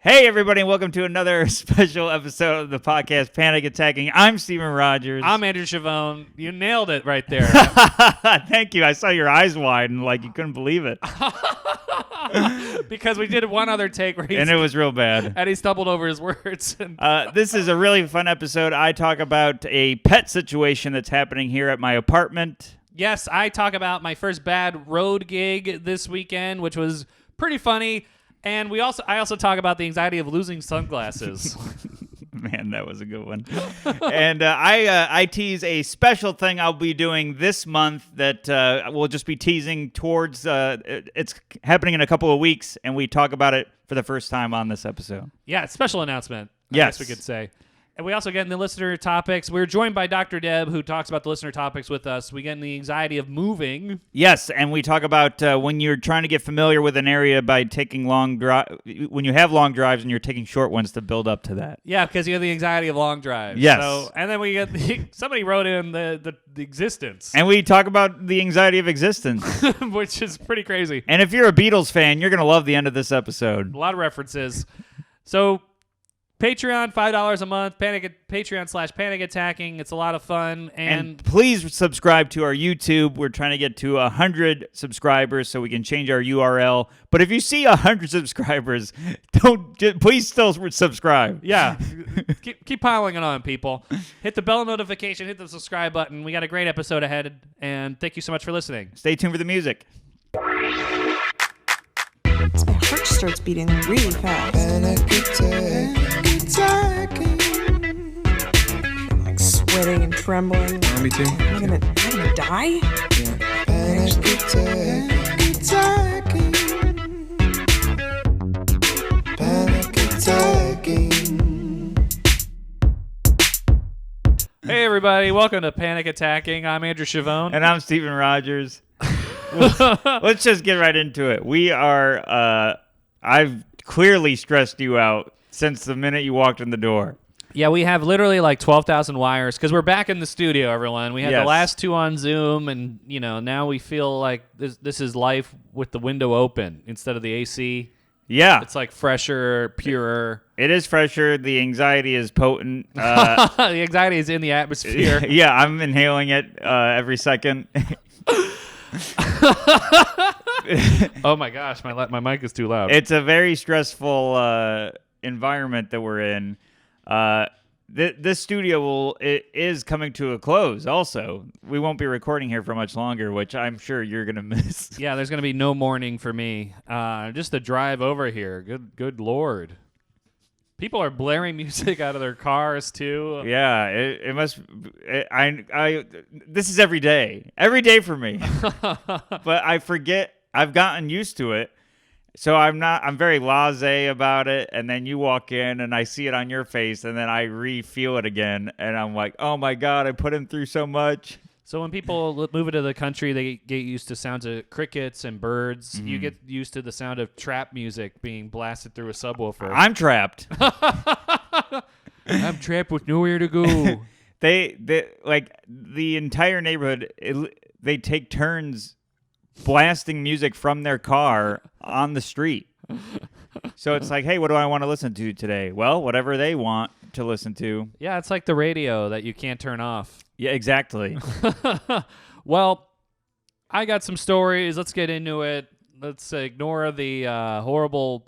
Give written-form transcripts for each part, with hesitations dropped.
Hey, everybody, and welcome to another special episode of the podcast, Panicking. I'm Steven Rogers. I'm Andrew Chavone. You nailed it right there. Thank you. I saw your eyes widen like you couldn't believe it. Because we did one other take where and it was real bad. And he stumbled over his words. This is a really fun episode. I talk about a pet situation that's happening here at my apartment. Yes, I talk about my first bad road gig this weekend, which was pretty funny. And I also talk about the anxiety of losing sunglasses. Man, that was a good one. And I tease a special thing I'll be doing this month that we'll just be teasing towards. It's happening in a couple of weeks, and we talk about it for the first time on this episode. Yeah, special announcement. Yes, I guess we could say. And we also get in the listener topics. We're joined by Dr. Deb, who talks about the listener topics with us. We get in the anxiety of moving. Yes, and we talk about when you're trying to get familiar with an area by taking long when you have long drives and you're taking short ones to build up to that. Yeah, because you have the anxiety of long drives. Yes. So, and then we get somebody wrote in the existence. And we talk about the anxiety of existence. Which is pretty crazy. And if you're a Beatles fan, you're going to love the end of this episode. A lot of references. So Patreon, $5 a month, Patreon/Panic Attacking. It's a lot of fun. And please subscribe to our YouTube. We're trying to get to 100 subscribers so we can change our URL. But if you see 100 subscribers, please still subscribe. Yeah. keep piling it on, people. Hit the bell notification, hit the subscribe button. We got a great episode ahead, and thank you so much for listening. Stay tuned for the music. My heart starts beating really fast. I'm like sweating and trembling. Me too. I'm gonna die? Hey, everybody. Welcome to Panic Attacking. I'm Andrew Chavone. And I'm Steven Rogers. Let's just get right into it. We are, I've clearly stressed you out since the minute you walked in the door. Yeah, we have literally like 12,000 wires because we're back in the studio, everyone. We had the last two on Zoom, and now we feel like this is life with the window open instead of the AC. Yeah. It's like fresher, purer. It is fresher. The anxiety is potent. The anxiety is in the atmosphere. Yeah, I'm inhaling it every second. Oh my gosh, my mic is too loud. It's a very stressful environment that we're in. This studio is coming to a close. Also, we won't be recording here for much longer, which I'm sure you're gonna miss. Yeah, there's gonna be no morning for me. Just the drive over here. Good lord. People are blaring music out of their cars too. Yeah, it must. This is every day for me. But I forget. I've gotten used to it, so I'm very blasé about it. And then you walk in, and I see it on your face, and then I re-feel it again, and I'm like, oh my god, I put him through so much. So when people move into the country, they get used to sounds of crickets and birds. Mm-hmm. You get used to the sound of trap music being blasted through a subwoofer. I'm trapped. I'm trapped with nowhere to go. They like the entire neighborhood. They take turns blasting music from their car on the street. So it's like, hey, what do I want to listen to today? Well, whatever they want to listen to. Yeah, it's like the radio that you can't turn off. Yeah, exactly. Well, I got some stories. Let's get into it. Let's ignore the horrible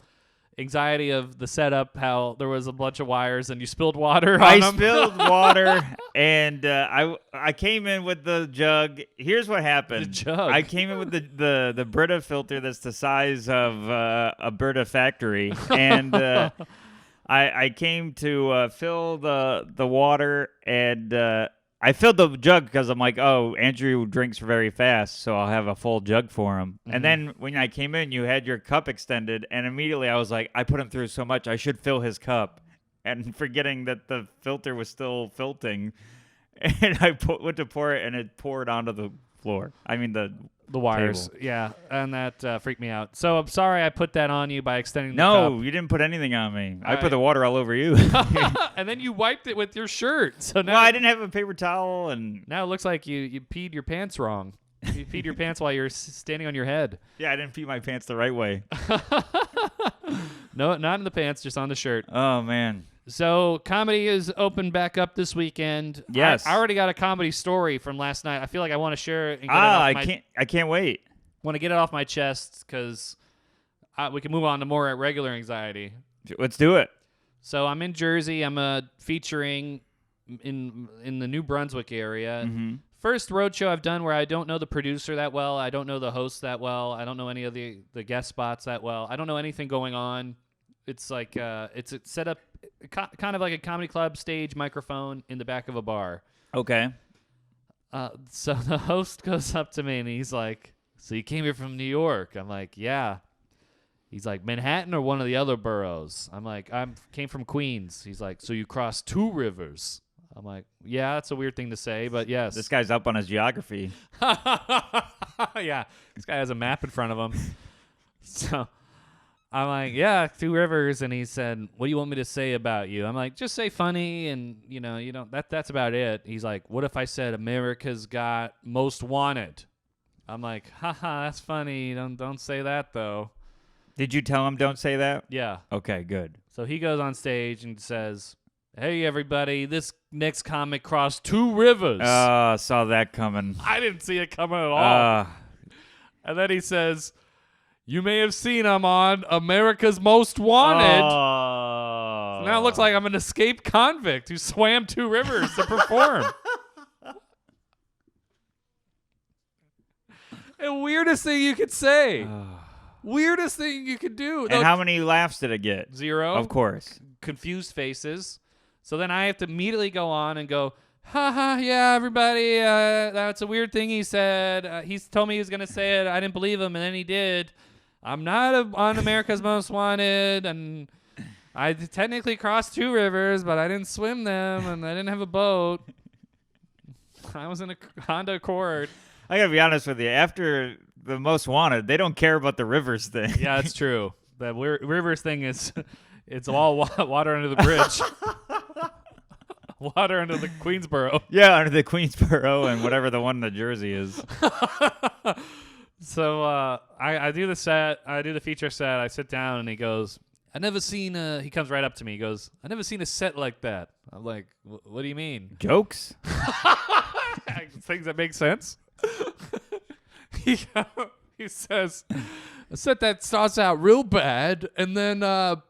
anxiety of the setup, how there was a bunch of wires and you spilled water on them. I spilled water, and I came in with the jug. Here's what happened. The jug? I came in with the Brita filter that's the size of a Brita factory, and I came to fill the water, and I filled the jug because I'm like, oh, Andrew drinks very fast, so I'll have a full jug for him. Mm-hmm. And then when I came in, you had your cup extended, and immediately I was like, I put him through so much, I should fill his cup. And forgetting that the filter was still filtering, and I went to pour it, and it poured onto the floor. I mean, the wires. table. Yeah, and that freaked me out. So I'm sorry I put that on you by extending the No, cup. you didn't put anything on me. I put the water all over you. And then you wiped it with your shirt. So now well, I didn't have a paper towel, and now it looks like you peed your pants wrong. You peed your pants while you're standing on your head. Yeah, I didn't pee my pants the right way. No, not in the pants, just on the shirt. Oh man. So comedy is open back up this weekend. Yes. I already got a comedy story from last night. I feel like I want to share it and get I can't wait. Want to get it off my chest because we can move on to more regular anxiety. Let's do it. So I'm in Jersey. I'm featuring in the New Brunswick area. Mm-hmm. First road show I've done where I don't know the producer that well. I don't know the host that well. I don't know any of the guest spots that well. I don't know anything going on. It's like it's set up kind of like a comedy club stage microphone in the back of a bar. Okay. So the host goes up to me and he's like, "So you came here from New York?" I'm like, "Yeah." He's like, "Manhattan or one of the other boroughs?" I'm like, "I came from Queens." He's like, "So you crossed 2 rivers?" I'm like, "Yeah, that's a weird thing to say, but yes." This guy's up on his geography. Yeah, this guy has a map in front of him. So I'm like, "Yeah, 2 rivers." And he said, "What do you want me to say about you?" I'm like, "Just say funny, and you don't. That's about it." He's like, "What if I said America's Got Most Wanted?" I'm like, "Haha, that's funny. Don't say that though." Did you tell him don't say that? Yeah. Okay, good. So he goes on stage and says, "Hey everybody, this next comic crossed 2 rivers." Saw that coming. I didn't see it coming at all. And then he says, "You may have seen I'm on America's Most Wanted." So now it looks like I'm an escaped convict who swam 2 rivers to perform. The weirdest thing you could say. Weirdest thing you could do. And how many laughs did it get? 0. Of course. Confused faces. So then I have to immediately go on and go, "Ha ha, yeah, everybody, that's a weird thing he said. He told me he was going to say it. I didn't believe him, and then he did. I'm not on America's Most Wanted, and I technically crossed 2 rivers, but I didn't swim them, and I didn't have a boat. I was in a Honda Accord." I gotta be honest with you. After the Most Wanted, they don't care about the rivers thing. Yeah, it's true. The rivers thing is, it's all water under the bridge. Water under the Queensboro. Yeah, under the Queensboro and whatever the one in the Jersey is. So I do the set. I do the feature set. I sit down and he goes, "I never seen he comes right up to me. He goes, "I never seen a set like that." I'm like, "What do you mean?" Jokes? Things that make sense. He says, "A set that starts out real bad and then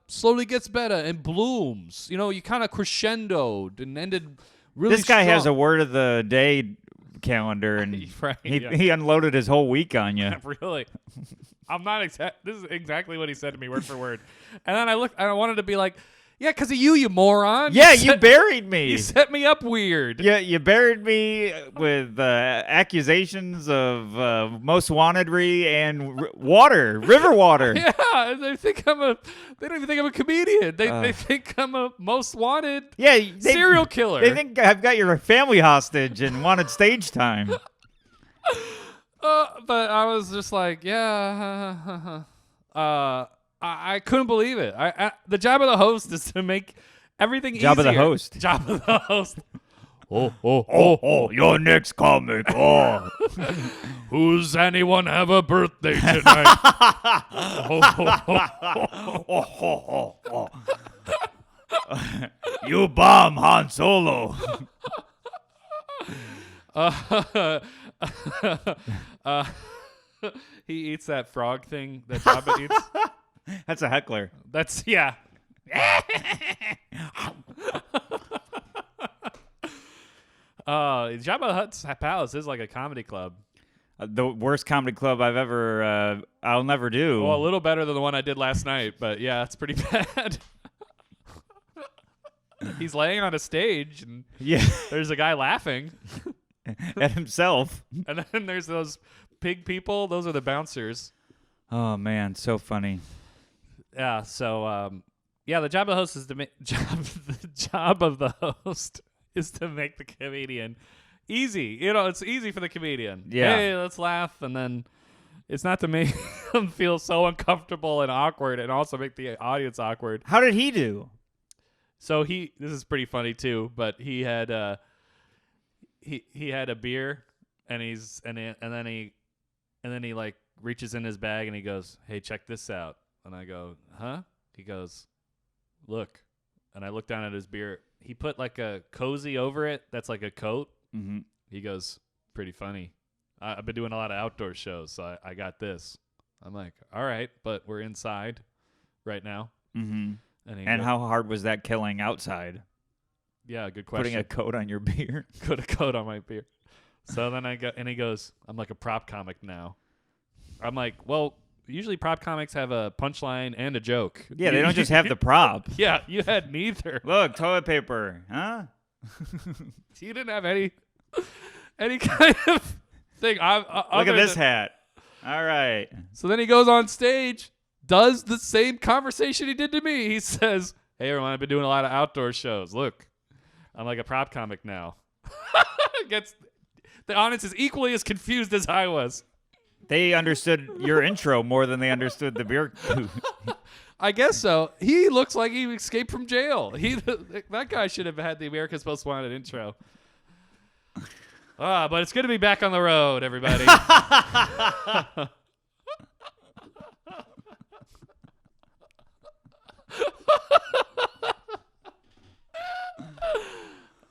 slowly gets better and blooms. You kind of crescendoed and ended really This guy strong." has a word of the day calendar, and Right, he unloaded his whole week on you. Really? I'm not this is exactly what he said to me, word for word. And then I wanted to be like, "Yeah, because of you moron. Yeah, you buried me. You set me up weird." Yeah, you buried me with accusations of most wanted-ry and river water. Yeah, they think they don't even think I'm a comedian. They think I'm a most wanted serial killer. They think I've got your family hostage and wanted stage time. But I was just like, yeah. I couldn't believe it. The job of the host is to make everything easier. Job of the host. Job of the host. Oh, your next comic. Oh. Who's anyone have a birthday tonight? You bomb, Han Solo. He eats that frog thing that Jabba eats. That's a heckler. That's, yeah. Jabba the Hutt's Palace is like a comedy club. The worst comedy club I'll never do. Well, a little better than the one I did last night, but yeah, it's pretty bad. He's laying on a stage, and there's a guy laughing. At himself. And then there's those pig people. Those are the bouncers. Oh, man, so funny. Yeah, so, the job of the host is the job of the host is to make the comedian easy. It's easy for the comedian. Yeah. Hey, let's laugh, and then it's not to make them feel so uncomfortable and awkward, and also make the audience awkward. How did he do? So this is pretty funny too, but he had he had a beer, and then he like reaches in his bag and he goes, "Hey, check this out." And I go, "Huh?" He goes, look. And I look down at his beer. He put like a cozy over it that's like a coat. Mm-hmm. He goes, pretty funny. I've been doing a lot of outdoor shows, so I got this. I'm like, all right, but we're inside right now. Mm-hmm. And how hard was that killing outside? Yeah, good question. Putting a coat on your beer? Put a coat on my beer. So then he goes, I'm like a prop comic now. I'm like, well, usually prop comics have a punchline and a joke. Yeah, they don't just have the prop. Yeah, you had neither. Look, toilet paper, huh? You didn't have any kind of thing. Look at this hat. All right. So then he goes on stage, does the same conversation he did to me. He says, hey, everyone, I've been doing a lot of outdoor shows. Look, I'm like a prop comic now. The audience is equally as confused as I was. They understood your intro more than they understood the beer. I guess so. He looks like he escaped from jail. That guy should have had the America's Most Wanted intro. But it's good to be back on the road, everybody.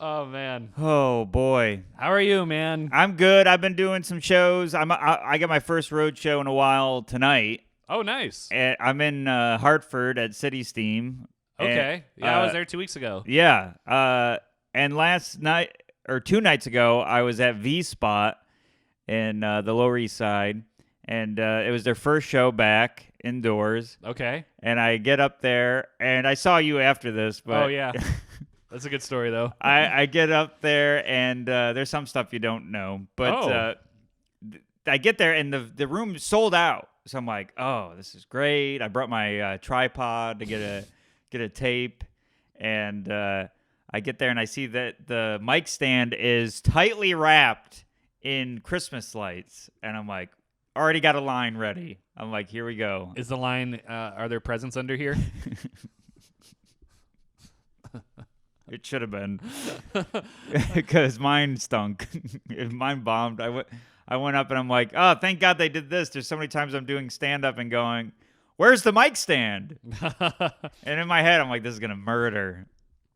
Oh, man. Oh, boy. How are you, man? I'm good. I've been doing some shows. I got my first road show in a while tonight. Oh, nice. I'm in Hartford at City Steam. Okay. And, I was there 2 weeks ago. Yeah. And last night, or 2 nights ago, I was at V Spot in the Lower East Side. And it was their first show back indoors. Okay. And I get up there, and I saw you after this. But oh, yeah. That's a good story, though. I get up there, and there's some stuff you don't know. But I get there, and the room sold out. So I'm like, oh, this is great. I brought my tripod to get a tape. And I get there, and I see that the mic stand is tightly wrapped in Christmas lights. And I'm like, already got a line ready. I'm like, here we go. Is the line, are there presents under here? It should have been, because mine stunk. Mine bombed. I went up and I'm like, oh, thank God they did this. There's so many times I'm doing stand-up and going, where's the mic stand? And in my head, I'm like, this is going to murder.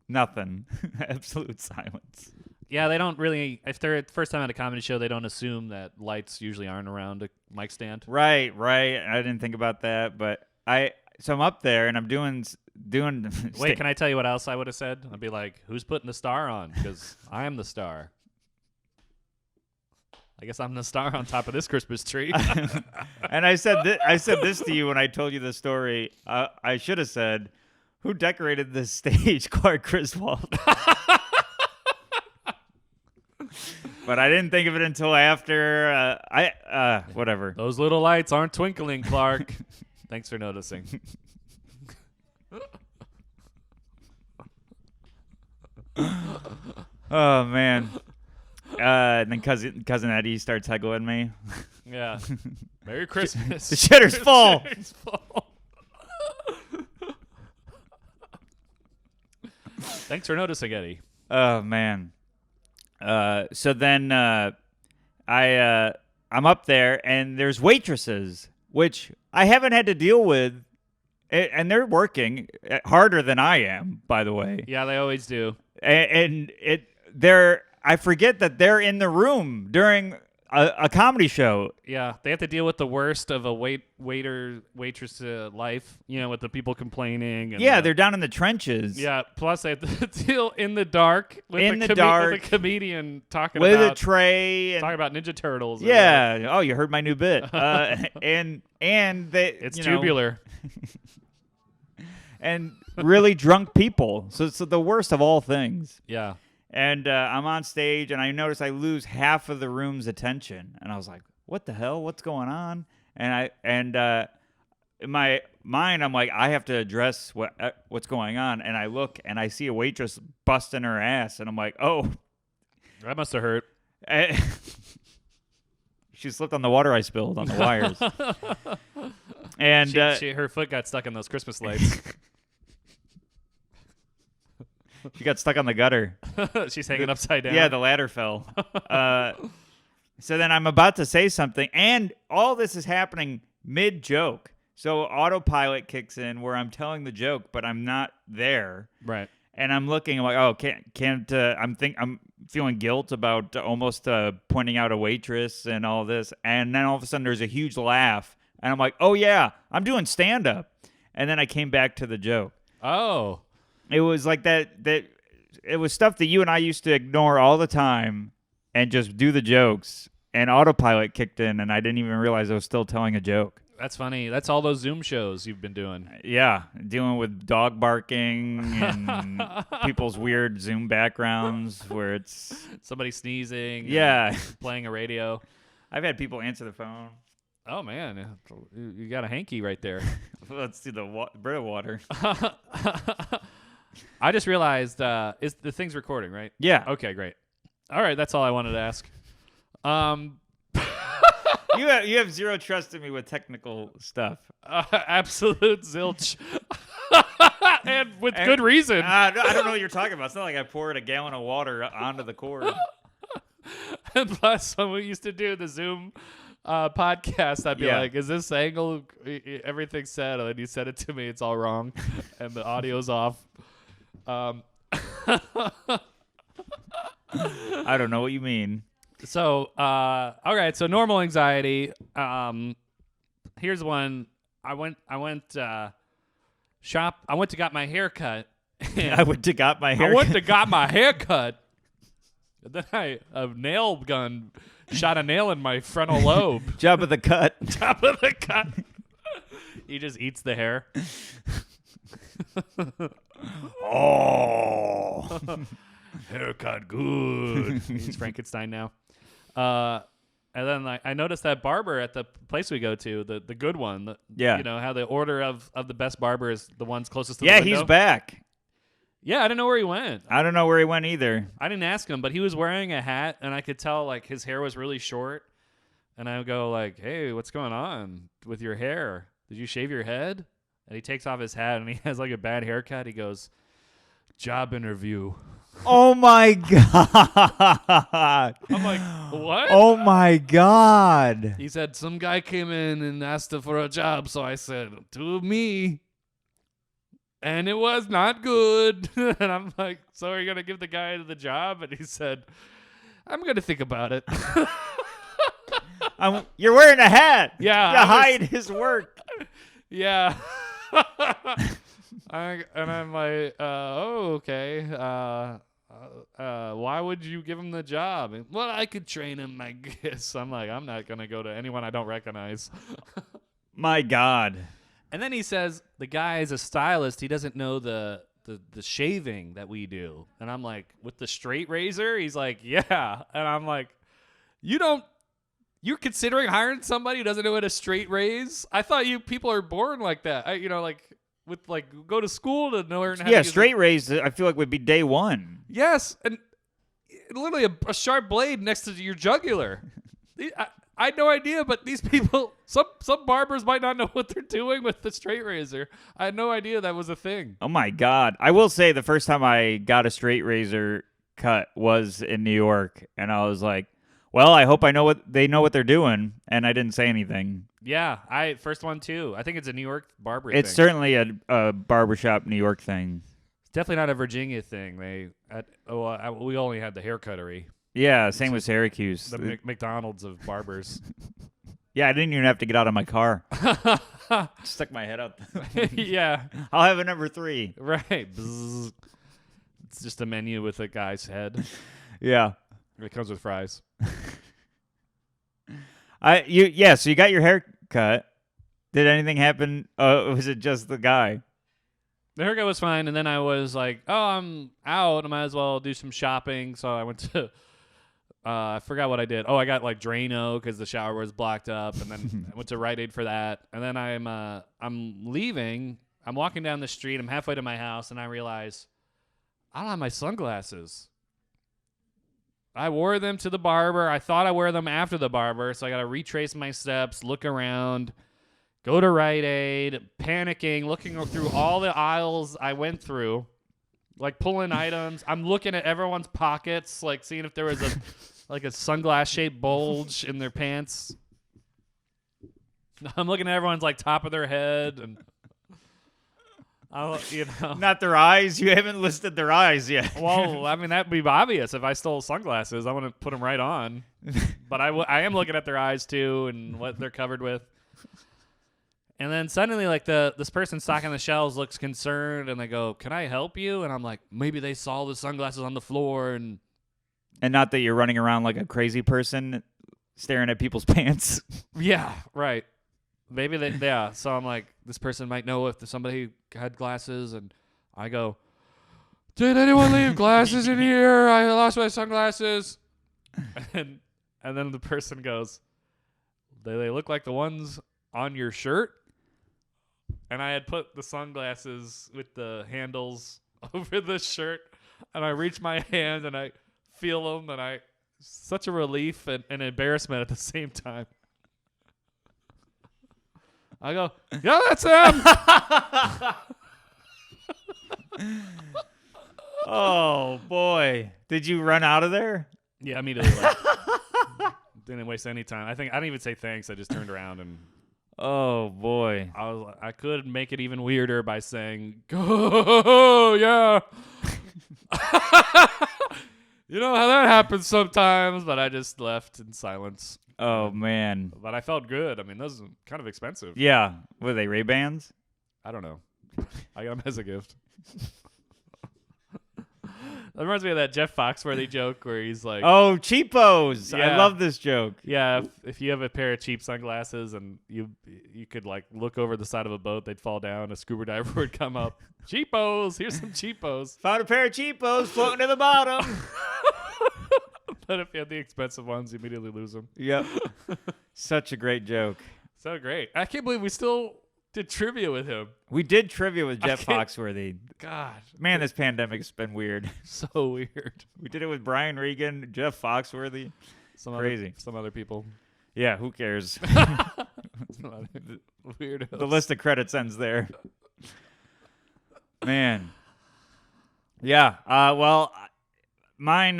Nothing. Absolute silence. Yeah, they don't really, if they're first time at a comedy show, they don't assume that lights usually aren't around a mic stand. Right. I didn't think about that, but so I'm up there and I'm doing. Wait, can I tell you what else I would have said? I'd be like, "Who's putting the star on?" Because I am the star. I guess I'm the star on top of this Christmas tree. And I said this to you when I told you the story. I should have said, "Who decorated this stage?" Clark Griswold. But I didn't think of it until after. Whatever. Those little lights aren't twinkling, Clark. Thanks for noticing. Oh man. And then cousin Eddie starts heckling me. Yeah. Merry Christmas. The shitter's full. The shitter's full. Thanks for noticing, Eddie. Oh man. So then I'm up there and there's waitresses, which I haven't had to deal with, and they're working harder than I am, by the way. Yeah, they always do. And I forget that they're in the room during a comedy show. Yeah, they have to deal with the worst of a waitress life, with the people complaining. And they're down in the trenches. Yeah, plus they have to deal in the dark with with a comedian talking with about a tray and talking about Ninja Turtles. Yeah. Oh, you heard my new bit. And it's tubular. And really drunk people. So it's the worst of all things. Yeah. And I'm on stage, and I notice I lose half of the room's attention. And I was like, what the hell? What's going on? And in my mind, I'm like, I have to address what's going on. And I look, and I see a waitress busting her ass. And I'm like, oh. That must have hurt. She slipped on the water I spilled on the wires. And her foot got stuck in those Christmas lights. She got stuck on the gutter. She's hanging upside down. Yeah, the ladder fell. So then I'm about to say something, and all this is happening mid-joke. So autopilot kicks in where I'm telling the joke, but I'm not there. Right. And I'm looking, I'm like, oh, can't I'm feeling guilt about almost pointing out a waitress and all this. And then all of a sudden there's a huge laugh. And I'm like, oh, yeah, I'm doing stand-up. And then I came back to the joke. Oh. It was like that it was stuff that you and I used to ignore all the time and just do the jokes. And autopilot kicked in, and I didn't even realize I was still telling a joke. That's funny. That's all those Zoom shows you've been doing. Yeah, dealing with dog barking and people's weird Zoom backgrounds where it's somebody sneezing. Yeah, playing a radio. I've had people answer the phone. Oh man, you got a hanky right there. Let's do the Brita water. I just realized is the thing's recording, right? Yeah. Okay, great. All right, that's all I wanted to ask. You have zero trust in me with technical stuff. Absolute zilch. and with good reason. No, I don't know what you're talking about. It's not like I poured a gallon of water onto the cord. And plus, when we used to do the Zoom podcast, I'd be like, is this angle, everything's said, and then you said it to me, it's all wrong, and the audio's off. I don't know what you mean. So, all right. So normal anxiety. Here's one. I went to got my hair cut. I went to got my hair cut. And then a nail gun shot a nail in my frontal lobe. Job of the cut. Top of the cut. He just eats the hair. Oh. Haircut good. He's Frankenstein now. And then I noticed that barber at the place we go to, the good one. Yeah. You know, how the order of the best barber is the ones closest to the Yeah, window. he's back. Yeah, I didn't know where he went. I don't know where he went either. I didn't ask him, but he was wearing a hat, and I could tell, like, his hair was really short. And I would go, like, hey, what's going on with your hair? Did you shave your head? And he takes off his hat, and he has, like, a bad haircut. He goes, job interview. Oh, my God. I'm like, what? Oh, my God. He said, some guy came in and asked him for a job, so I said, to me. And it was not good. And I'm like, so are you going to give the guy the job? And he said, I'm going to think about it. You're wearing a hat. Yeah. To hide his work. Yeah. And I'm like, oh, okay. Why would you give him the job? And, well, I could train him, I guess. I'm like, I'm not going to go to anyone I don't recognize. My God. And then he says the guy is a stylist. He doesn't know the shaving that we do. And I'm like, with the straight razor? He's like, yeah. And I'm like, you're considering hiring somebody who doesn't know how to straight raise? I thought you people are born like that. Go to school to learn how to use straight raise, I feel like would be day one. Yes. And literally a sharp blade next to your jugular. I had no idea, but these people, some barbers might not know what they're doing with the straight razor. I had no idea that was a thing. Oh, my God. I will say the first time I got a straight razor cut was in New York, and I was like, well, I hope they know what they're doing, and I didn't say anything. Yeah, first one, too. I think it's a New York barber thing. It's certainly a barbershop New York thing. It's definitely not a Virginia thing. We only had the haircuttery. Yeah, same with Syracuse. The McDonald's of barbers. Yeah, I didn't even have to get out of my car. Stuck my head out. Yeah. I'll have a number 3. Right. Bzz. It's just a menu with a guy's head. Yeah. It comes with fries. So you got your hair cut. Did anything happen? Was it just the guy? The haircut was fine, and then I was like, oh, I'm out. I might as well do some shopping. So I went to... I forgot what I did. Oh, I got like Drano because the shower was blocked up, and then I went to Rite Aid for that. And then I'm leaving. I'm walking down the street. I'm halfway to my house, and I realize I don't have my sunglasses. I wore them to the barber. I thought I wear them after the barber, so I got to retrace my steps, look around, go to Rite Aid, panicking, looking through all the aisles I went through. Like pulling items. I'm looking at everyone's pockets, like seeing if there was a sunglass shaped bulge in their pants. I'm looking at everyone's like top of their head, and Not their eyes. You haven't listed their eyes yet. Well, I mean that'd be obvious. If I stole sunglasses, I wouldn't put them right on. But I am looking at their eyes too, and what they're covered with. And then suddenly, like this person stocking the shelves looks concerned, and they go, "Can I help you?" And I'm like, maybe they saw the sunglasses on the floor, and not that you're running around like a crazy person staring at people's pants. yeah, right. Maybe they, yeah. So I'm like, this person might know if somebody had glasses, and I go, "Did anyone leave glasses in here? I lost my sunglasses." And then the person goes, "They look like the ones on your shirt." And I had put the sunglasses with the handles over the shirt, and I reach my hand and I feel them, and such a relief and embarrassment at the same time. I go, "Yeah, that's him." Oh boy! Did you run out of there? Yeah, immediately. Didn't waste any time. I didn't even say thanks. I just turned around and Oh boy! I could make it even weirder by saying, "Oh yeah." You know how that happens sometimes, but I just left in silence. Oh man! But I felt good. I mean, those are kind of expensive. Yeah, were they Ray-Bans? I don't know. I got them as a gift. That reminds me of that Jeff Foxworthy joke where he's like, Oh, cheapos! I Yeah. love this joke. "Yeah, if you have a pair of cheap sunglasses and you could like look over the side of a boat, they'd fall down. A scuba diver would come up. Cheapos! Here's some cheapos." Found a pair of cheapos floating to the bottom. But if you have the expensive ones, you immediately lose them. Yep. Such a great joke. So great. I can't believe we still did trivia with him. We did trivia with Jeff can't- Foxworthy. God, Man, this pandemic's been weird. so weird. We did it with Brian Regan, Jeff Foxworthy. Crazy. Some other people. Yeah, who cares? Some other weirdos. The list of credits ends there. Man. Yeah. Well, mine.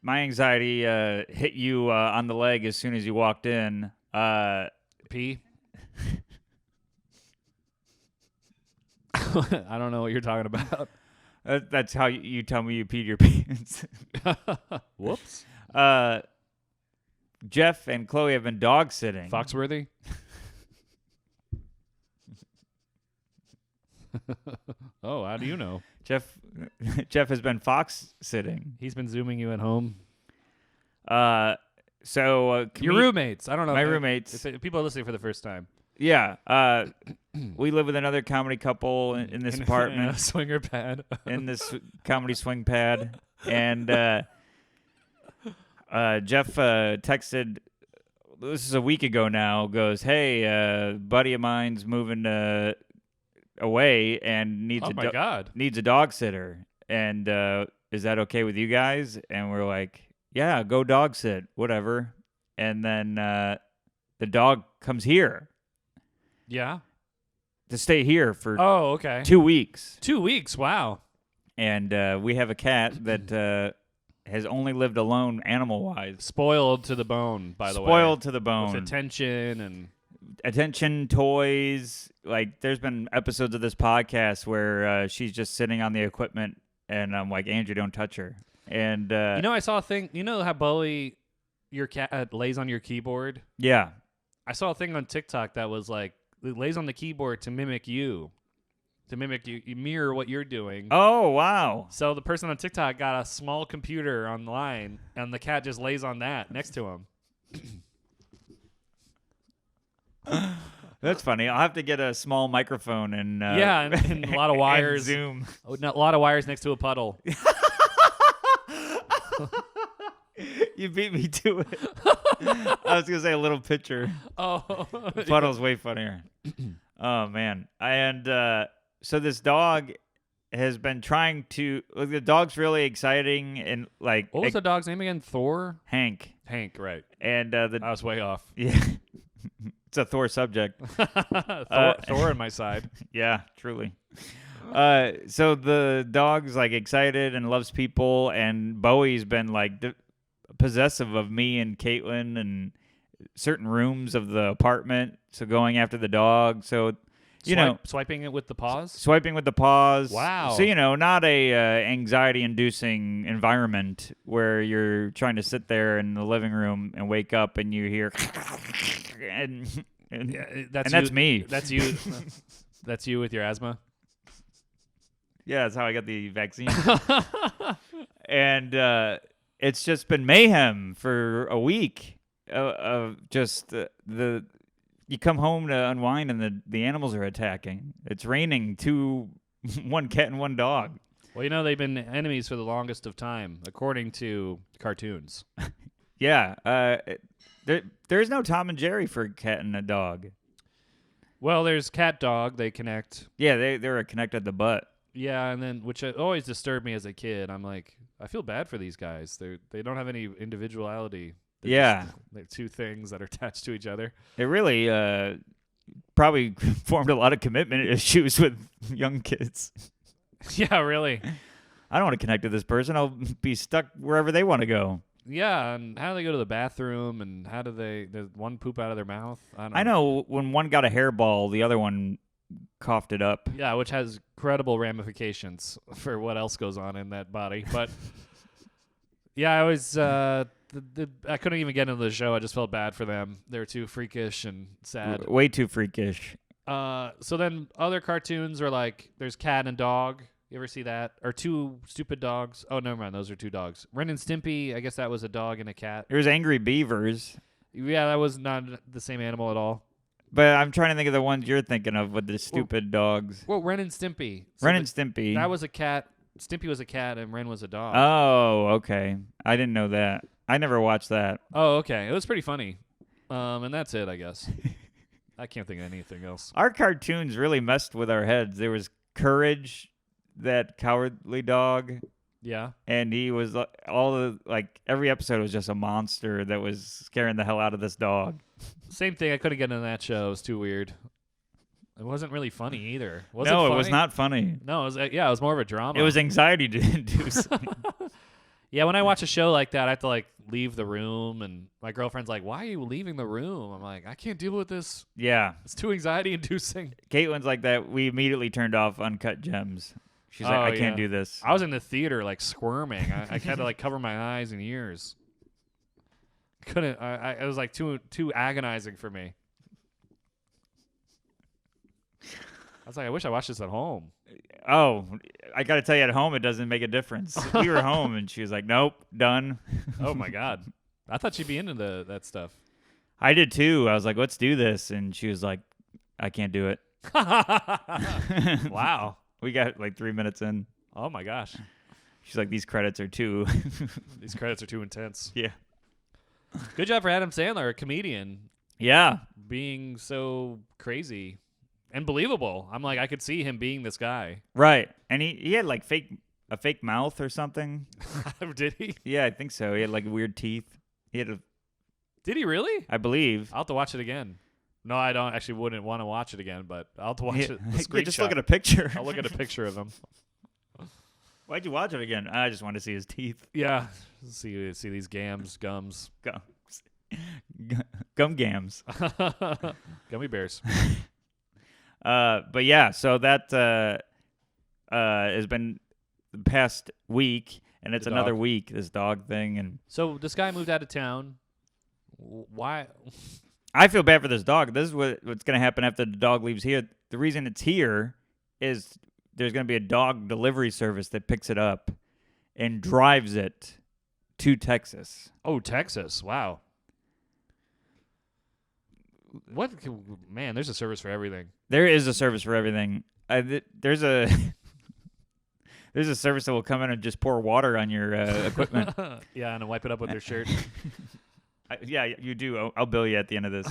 My anxiety hit you on the leg as soon as you walked in. Pee. I don't know what you're talking about. That's how you tell me you peed your pants. Whoops. Jeff and Chloe have been dog sitting. Foxworthy. Oh, how do you know? Jeff has been fox sitting. He's been zooming you at home. So Your roommates. I don't know. My roommates. If people are listening for the first time. Yeah. We live with another comedy couple in this apartment. In a swinger pad. In this comedy swing pad. And Jeff texted, this is a week ago now, goes, "Hey, buddy of mine's moving away and needs needs a dog sitter. And is that okay with you guys?" And we're like, "Yeah, go dog sit, whatever." And then the dog comes here Yeah. to stay here for Oh, okay. 2 weeks. 2 weeks. Wow. And we have a cat that has only lived alone animal-wise. Spoiled to the bone, by the way. Spoiled to the bone. With attention and attention, toys. Like, there's been episodes of this podcast where she's just sitting on the equipment, and I'm like, "Andrew, don't touch her." And I saw a thing. You know how Bowie, your cat, lays on your keyboard? yeah, I saw a thing on TikTok that was like, it lays on the keyboard to mimic you. You mirror what you're doing. oh wow, So the person on TikTok got a small computer online, and the cat just lays on that next to him. that's funny. I'll have to get a small microphone and and a lot of wires. and Zoom. A lot of wires next to a puddle. You beat me to it. I was gonna say a little picture. Oh, Puddle's way funnier. Oh man, and so this dog has been trying to. The dog's really exciting and like. What was the dog's name again? Thor? Hank. Hank, right. And I was way off. yeah, it's a Thor subject. Thor on my side. Yeah, truly. So the dog's like excited and loves people, and Bowie's been like possessive of me and Caitlin, and certain rooms of the apartment. So going after the dog. So, swiping it with the paws. swiping with the paws. Wow. So, not a anxiety-inducing environment where you're trying to sit there in the living room and wake up and you hear and that's me. That's you. That's you with your asthma. Yeah, that's how I got the vaccine. And it's just been mayhem for a week. Just you come home to unwind and the animals are attacking. It's raining one cat and one dog. Well, they've been enemies for the longest of time, according to cartoons. Yeah, there's no Tom and Jerry for a cat and a dog. Well, there's cat dog. They connect. Yeah, they're connected at the butt. Yeah, and then which always disturbed me as a kid. I'm like, I feel bad for these guys. They don't have any individuality. They're two things that are attached to each other. It really probably formed a lot of commitment issues with young kids. Yeah, really. I don't want to connect to this person. I'll be stuck wherever they want to go. Yeah, and how do they go to the bathroom, and how do does one poop out of their mouth? I know when one got a hairball, the other one coughed it up. Yeah, which has credible ramifications for what else goes on in that body. But yeah, I always I couldn't even get into the show. I just felt bad for them. They were too freakish and sad. Way too freakish. So then other cartoons are like, there's Cat and Dog. You ever see that? Or Two Stupid Dogs. Oh, never mind. Those are two dogs. Ren and Stimpy, I guess that was a dog and a cat. There's Angry Beavers. Yeah, that was not the same animal at all. But I'm trying to think of the ones you're thinking of with the stupid dogs. Well, Ren and Stimpy. Ren and Stimpy. That was a cat. Stimpy was a cat and Ren was a dog. Oh, okay. I didn't know that. I never watched that. Oh, okay. It was pretty funny. And that's it, I guess. I can't think of anything else. Our cartoons really messed with our heads. There was Courage, that cowardly dog. Yeah. And he was every episode was just a monster that was scaring the hell out of this dog. Same thing. I couldn't get into that show. It was too weird. It wasn't really funny either. Was no, it funny? It was not funny. No, it was, it was more of a drama. It was anxiety inducing. Yeah, when I watch a show like that, I have to leave the room, and my girlfriend's like, "Why are you leaving the room?" I'm like, "I can't deal with this. Yeah, it's too anxiety inducing." Caitlin's like that. We immediately turned off Uncut Gems. She's like, I can't do this. I was in the theater squirming. I had to cover my eyes and ears. Couldn't. It was too agonizing for me. I was like, I wish I watched this at home. Oh, I got to tell you, at home it doesn't make a difference. We were home, and she was like, "Nope, done." Oh my God, I thought she'd be into that stuff. I did too. I was like, "Let's do this," and she was like, "I can't do it." Wow. We got 3 minutes in. Oh my gosh. She's like, "These credits are too." These credits are too intense. Yeah. Good job for Adam Sandler, a comedian. Yeah. Being so crazy and believable. I'm like, I could see him being this guy. Right. And he had a fake mouth or something. Did he? Yeah, I think so. He had weird teeth. Did he really? I believe. I'll have to watch it again. No, I don't actually wouldn't want to watch it again, but I'll have to watch it. Yeah, just look at a picture. I'll look at a picture of him. Why'd you watch it again? I just wanted to see his teeth. Yeah. See these gums. Gum gams. Gummy bears. But yeah, so that has been the past week, and it's another week, this dog thing. And so this guy moved out of town. Why? I feel bad for this dog. This is what's going to happen after the dog leaves here. The reason it's here is there's going to be a dog delivery service that picks it up and drives it to Texas. Oh, Texas. Wow. What? Man, there's a service for everything. There is a service for everything. There's a service that will come in and just pour water on your equipment. Yeah, and wipe it up with their shirt. Yeah, you do. I'll bill you at the end of this.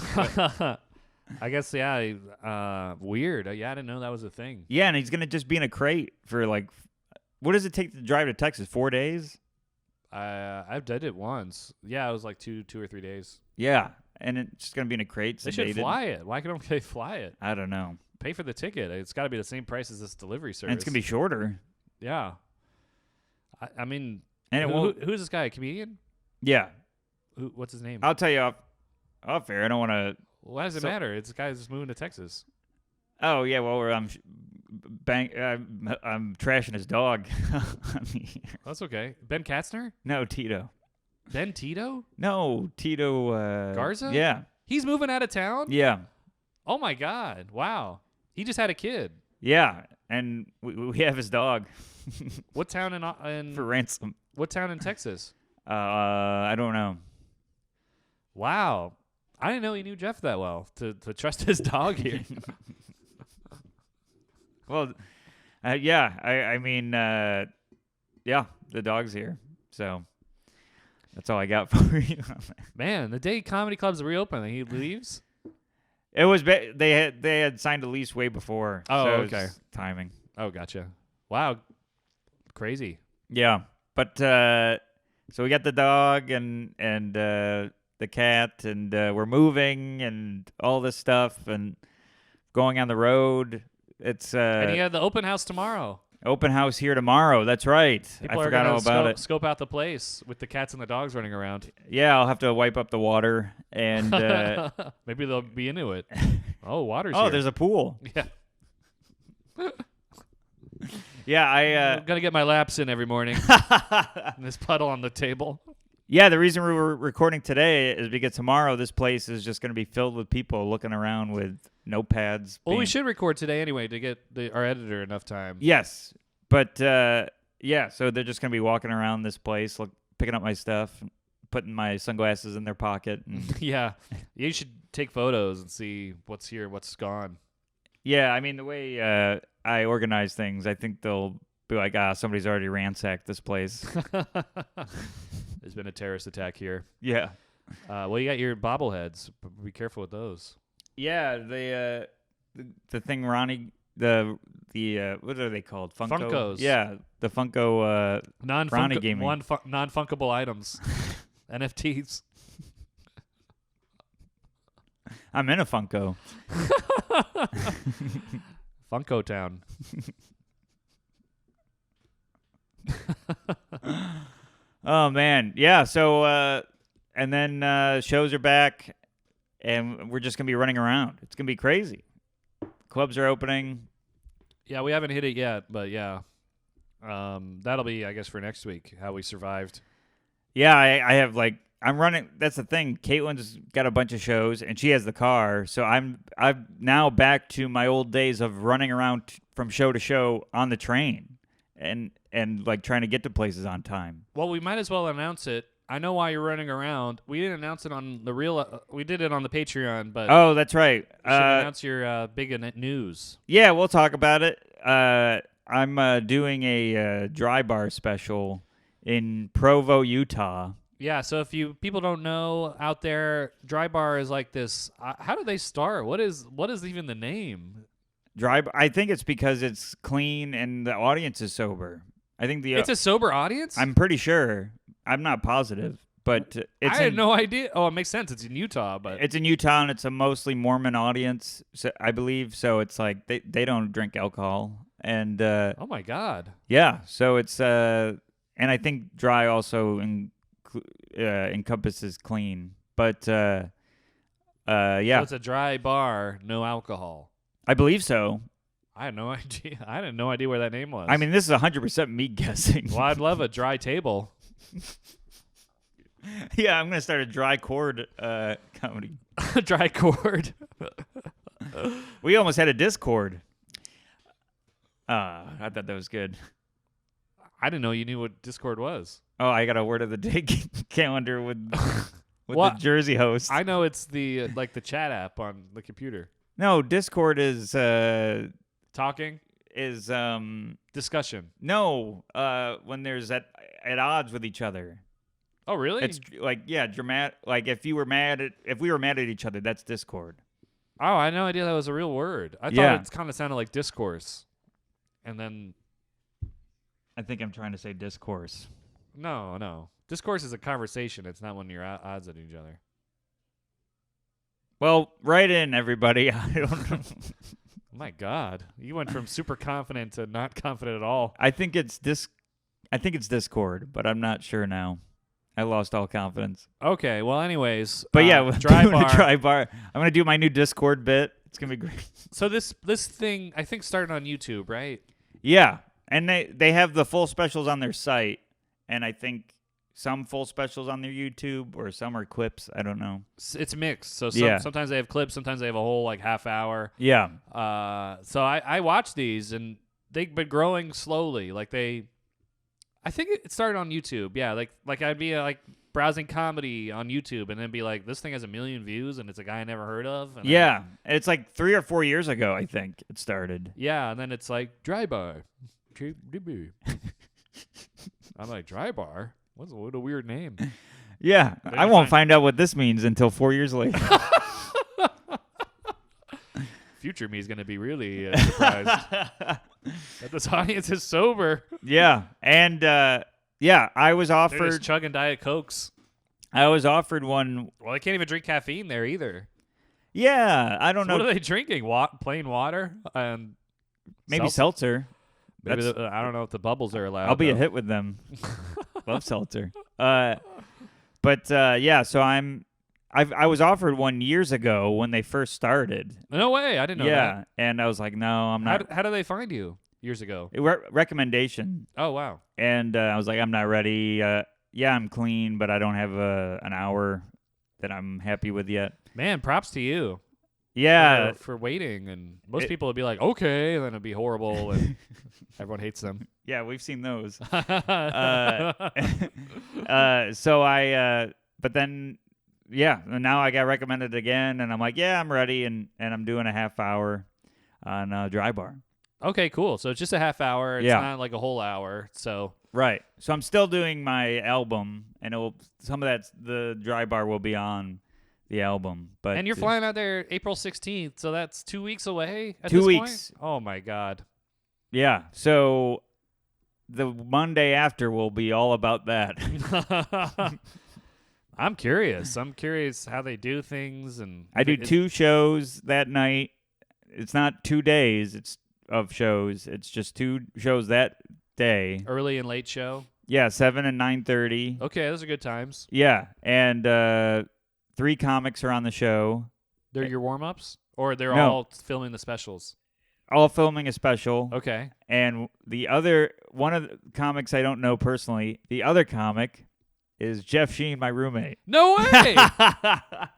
I guess, yeah. Weird. Yeah, I didn't know that was a thing. Yeah, and he's going to just be in a crate for what does it take to drive to Texas? 4 days? I've done it once. Yeah, it was 2 or 3 days. Yeah, and it's just going to be in a crate. They should fly it. Why don't they fly it? I don't know. Pay for the ticket. It's got to be the same price as this delivery service. And it's going to be shorter. Yeah. I mean, and who's this guy? A comedian? Yeah. What's his name? I'll tell you off. Oh, fair. I don't want to. Why does it matter? It's the guy who's moving to Texas. Oh yeah, well I'm I'm trashing his dog. That's okay. Ben Katzner? No, Tito. Ben Tito? No, Tito. Garza? Yeah. He's moving out of town? Yeah. Oh my God! Wow. He just had a kid. Yeah, and we have his dog. What town in For ransom. What town in Texas? I don't know. Wow. I didn't know he knew Jeff that well to trust his dog here. Well, yeah. I mean, yeah, the dog's here. So that's all I got for you. Man, the day comedy clubs reopen, he leaves. It was they had signed a lease way before. Oh, so okay. Timing. Oh, gotcha. Wow, crazy. Yeah, but so we got the dog and the cat, and we're moving and all this stuff and going on the road. It's And you have the open house tomorrow. open house here tomorrow. That's right. People I are forgot gonna all about it. Scope out the place with the cats and the dogs running around. Yeah, I'll have to wipe up the water and. Maybe they'll be into it. Oh, water's Oh, here. there's a pool. Yeah. Yeah, I'm gonna get my laps in every morning. In this puddle on the table. Yeah, the reason we were recording today is because tomorrow this place is just going to be filled with people looking around with notepads. Well, we should record today anyway to get our editor enough time. Yes, but yeah, so they're just going to be walking around this place, picking up my stuff, putting my sunglasses in their pocket. And Yeah. You should take photos and see what's here, what's gone. yeah, I mean, the way I organize things, I think they'll be like, somebody's already ransacked this place. There's been a terrorist attack here. Yeah. Well, you got your bobbleheads. Be careful with those. Yeah, the thing Ronnie what are they called? Funkos. Yeah, the Funko Ronnie gave me. Non-funkable items. NFTs. I'm in a Funko. Funko Town. Oh man, yeah. So and then shows are back, and we're just gonna be running around. It's gonna be crazy. Clubs are opening. Yeah, we haven't hit it yet, but yeah. That'll be, I guess, for next week, how we survived. Yeah, I have I'm running. That's the thing. Caitlin's got a bunch of shows, and she has the car. So I'm now back to my old days of running around from show to show on the train, and like trying to get to places on time. Well, we might as well announce it. I know why you're running around. We didn't announce it on the real. We did it on the Patreon, but Oh, that's right. you should announce your big news. Yeah, we'll talk about it. I'm doing a dry bar special in Provo, Utah. Yeah, so if people don't know out there, Dry Bar is like this. How do they start? What is even the name? I think it's because it's clean and the audience is sober. I think It's a sober audience? I'm pretty sure. I'm not positive, but I had no idea. Oh, it makes sense. It's in Utah, but it's in Utah and it's a mostly Mormon audience, so I believe. So it's like they don't drink alcohol, and oh my God, yeah. So it's and I think dry also encompasses clean, but yeah. So it's a dry bar, no alcohol. I believe so. I had no idea. I had no idea where that name was. I mean, this is 100% me guessing. Well, I'd love a dry table. Yeah, I'm gonna start a dry chord comedy. Dry chord. We almost had a Discord. I thought that was good. I didn't know you knew what Discord was. Oh, I got a word of the day calendar with What? the Jersey host. I know it's the like the chat app on the computer. No, Discord is Talking? Discussion. no when there's at odds with each other. Oh, really? It's like dramatic. Like if we were mad at each other, that's Discord. Oh, I had no idea that was a real word. I thought Yeah. it kind of sounded like discourse. And then, I think I'm trying to say discourse. no. Discourse is a conversation. It's not when you're at odds at each other. Well, write in everybody. I don't know. My God. You went from super confident to not confident at all. I think it's Discord, but I'm not sure now. I lost all confidence. Okay, well, anyways. But yeah, we're dry doing bar. a dry bar. I'm gonna do my new Discord bit. It's gonna be great. So this thing, I think, started on YouTube, right? Yeah, and they have the full specials on their site, and I think some full specials on their YouTube, or some are clips. I don't know. It's mixed. So Yeah. sometimes they have clips, sometimes they have a whole like half hour. Yeah, So I watch these, and they've been growing slowly. Like I think it started on YouTube. Yeah, like I'd be like browsing comedy on YouTube, and then be like, this thing has 1 million views, and it's a guy I never heard of. And yeah. It's like 3 or 4 years ago, I think it started. Yeah, and then it's like dry bar. I'm like, dry bar? What a weird name. Yeah, Then I you won't find- find out what this means until 4 years later. Future me is going to be really surprised that this audience is sober. Yeah, and yeah, I was They're just offered. chugging Diet Cokes. I was offered one. Well, they can't even drink caffeine there either. Yeah, I don't So know. what are they drinking? Plain water and Maybe seltzer. Maybe That's- I don't know if the bubbles are allowed. I'll be a though. hit with them. Love seltzer. But yeah, so I was offered one years ago when they first started. No way! I didn't know Yeah, and I was like, no, I'm that. not. How did they find you years ago? Recommendation, Oh wow! and I was like, I'm not ready. Yeah, I'm clean, but I don't have an hour that I'm happy with yet. Man, props to you. Yeah, For waiting, and most It- people would be like, okay, and then it'd be horrible, and everyone hates them. yeah, we've seen those. uh, So but then, yeah, and now I got recommended again, and I'm like, yeah, I'm ready, and I'm doing a half hour on dry bar. Okay, cool. So it's just a half hour. It's Yeah. not like a whole hour. So Right. So I'm still doing my album, and some of the dry bar will be on the album. But and you're flying out there April 16th, so that's 2 weeks away. At 2 this weeks. Point? Oh my God. Yeah. So the Monday after will be all about that. I'm curious. I'm curious how they do things, and I do 2 shows that night. It's not 2 days. It's of shows. It's just 2 shows that day. early and late show. Yeah, 7 and 9:30. Okay, those are good times. Yeah, and 3 comics are on the show, They're your warm ups, or they're No. all filming the specials. all filming a special. Okay. And one of the comics I don't know personally, the other comic is Jeff Sheen, my roommate. No way.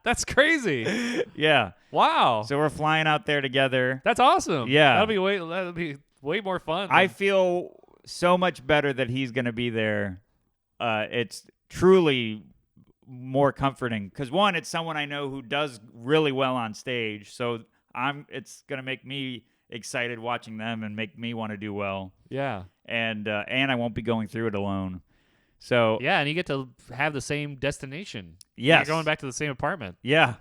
That's crazy. Yeah. Wow. So we're flying out there together. That's awesome. Yeah. That'll be way more fun. I feel so much better that he's going to be there. It's truly more comforting because one, it's someone I know who does really well on stage. So it's going to make me excited watching them and make me want to do well. Yeah. And I won't be going through it alone. So Yeah, and you get to have the same destination. yes. You're going back to the same apartment. Yeah.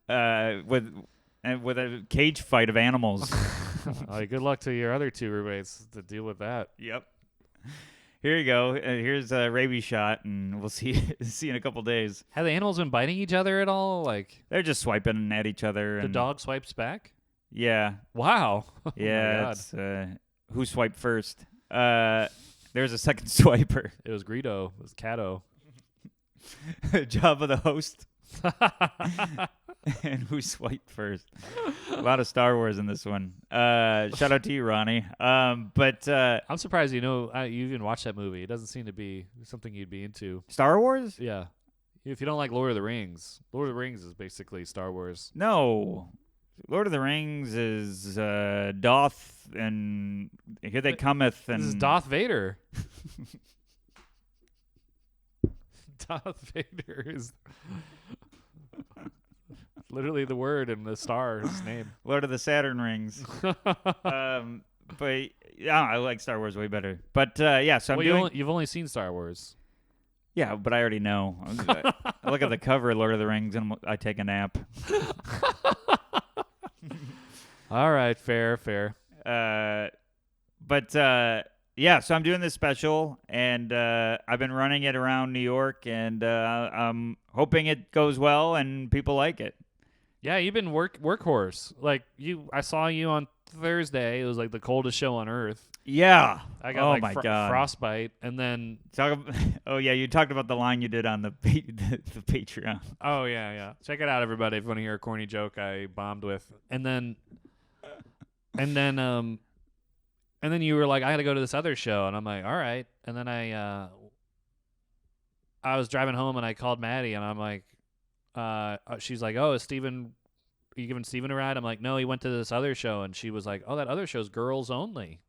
With a cage fight of animals. Good luck to your other 2 roommates to deal with that. Yep. Here you go. Here's a rabies shot, and we'll see see in a couple days. Have the animals been biting each other at all? Like They're just swiping at each other. the and dog swipes back? Yeah. Wow. Oh my Yeah. God. It's who swiped first. There's a second swiper. It was Greedo. It was Cato. Jabba the host. And who swiped first? A lot of Star Wars in this one. Shout out to you, Ronnie. But I'm surprised you even watched that movie. It doesn't seem to be something you'd be into. Star Wars? Yeah. If you don't like Lord of the Rings is basically Star Wars. No. Lord of the Rings is Doth, and here they cometh, and This is Darth Vader. Darth Vader is literally the word in the star's name. Lord of the Saturn rings. But yeah, I like Star Wars way better. But yeah, so I'm doing. You've only seen Star Wars. Yeah, but I already know. I look at the cover of Lord of the Rings and I take a nap. All right, fair. But yeah, so I'm doing this special, and I've been running it around New York, and I'm hoping it goes well and people like it. Yeah, you've been workhorse. Like I saw you on Thursday. It was like the coldest show on earth. Yeah. I got my God. frostbite, and then Oh yeah, you talked about the line you did on the Patreon. oh yeah. Check it out, everybody. If you want to hear a corny joke I bombed with, and then you were like, I got to go to this other show, and I'm like, all right. And then I was driving home, and I called Maddie, and I'm like, she's like, oh, is Steven? Are you giving Steven a ride? I'm like, no, he went to this other show, and she was like, oh, that other show's girls only.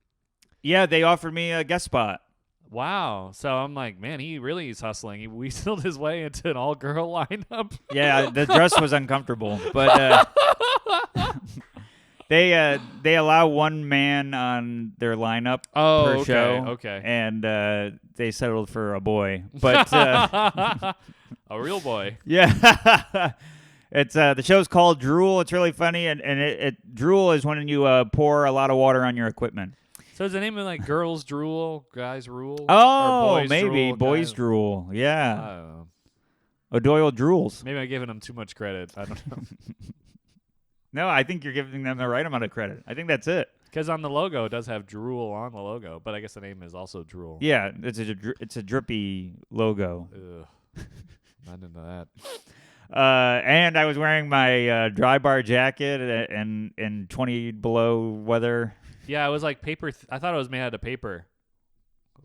Yeah, they offered me a guest spot. Wow. So I'm like, man, he really is hustling. He weaseled his way into an all-girl lineup. Yeah, the dress was uncomfortable, but they allow one man on their lineup per show. Okay. And they settled for a boy, but A real boy. yeah. It's the show's called Drool. It's really funny, and it drool is when you pour a lot of water on your equipment. So is the name of like girls drool, guys rule? Oh, or boys maybe drool, boys guys- drool. I Yeah, don't know. O'Doyle drools. Maybe I'm giving them too much credit. I don't know. No, I think you're giving them the right amount of credit. I think that's it. Because on the logo, it does have drool on the logo, but I guess the name is also drool. Yeah, it's a drippy logo. Ugh. Not into that. And I was wearing my dry bar jacket in 20 below weather. Yeah, it was like paper. I thought it was made out of paper.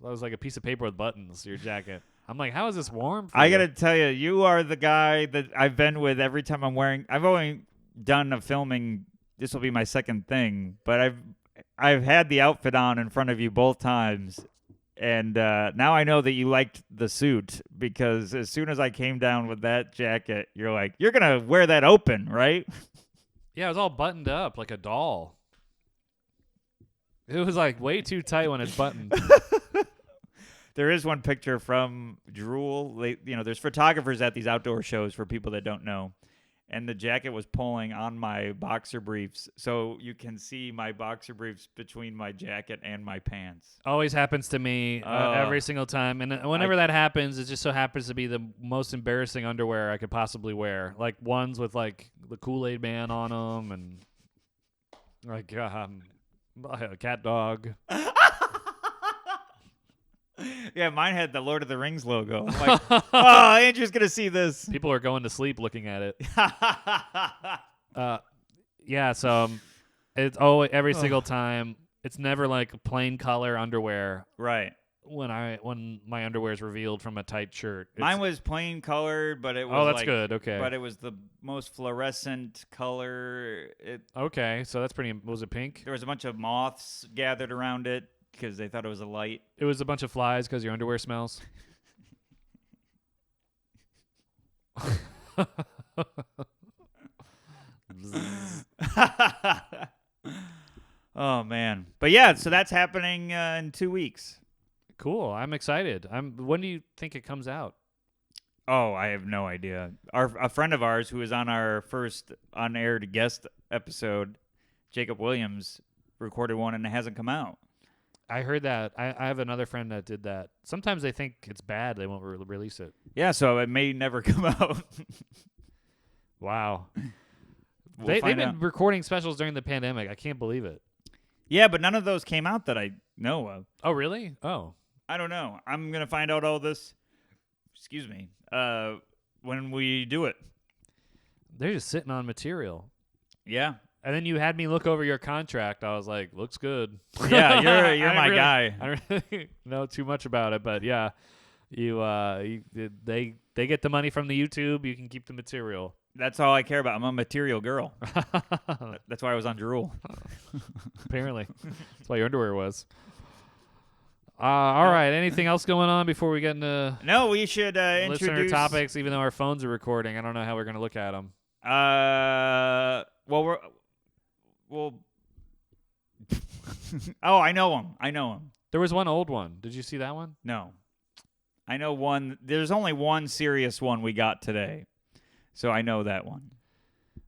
That was like a piece of paper with buttons, your jacket. I'm like, how is this warm for I you? got to tell you, you are the guy that I've been with every time I'm wearing. I've only done a filming. This will be my second thing, but I've had the outfit on in front of you both times. And now I know that you liked the suit because as soon as I came down with that jacket, you're like, you're going to wear that open, right? Yeah, it was all buttoned up like a doll. It was like way too tight when it's buttoned. There is one picture from Drool. There's photographers at these outdoor shows for people that don't know. And the jacket was pulling on my boxer briefs. So you can see my boxer briefs between my jacket and my pants. Always happens to me every single time. And whenever that happens, it just so happens to be the most embarrassing underwear I could possibly wear. Like ones with like the Kool-Aid Man on them and like a cat dog. Yeah, mine had the Lord of the Rings logo. I'm like, oh, Andrew's going to see this. People are going to sleep looking at it. Yeah, so it's every single time. It's never like plain color underwear Right. when my underwear is revealed from a tight shirt. Mine was plain colored, but it was that's like, good. Okay. But it was the most fluorescent color. Okay, so that's pretty. Was it pink? There was a bunch of moths gathered around it because they thought it was a light. It was a bunch of flies because your underwear smells. Oh man, but yeah, so that's happening in 2 weeks. Cool. I'm excited. When do you think it comes out? Oh, I have no idea. A friend of ours who was on our first unaired guest episode, Jacob Williams, recorded one and it hasn't come out. I heard that. I have another friend that did that. Sometimes they think it's bad. They won't release it. Yeah, so it may never come out. Wow. We'll They've been out. recording specials during the pandemic. I can't believe it. Yeah, but none of those came out that I know of. Oh, really? Oh. I don't know. I'm going to find out all this, excuse me, when we do it. They're just sitting on material. Yeah. And then you had me look over your contract. I was like, looks good. Yeah, you're I my really- guy. I don't really know too much about it, but yeah, they get the money from the YouTube. You can keep the material. That's all I care about. I'm a material girl. That's why I was on Drool. Apparently, that's why your underwear was. All right. Anything else going on before we get into No, we should listener introduce topics? Even though our phones are recording, I don't know how we're going to look at them. Well, well. Oh, I know him. There was one old one. Did you see that one? No, I know one. There's only one serious one we got today, so I know that one.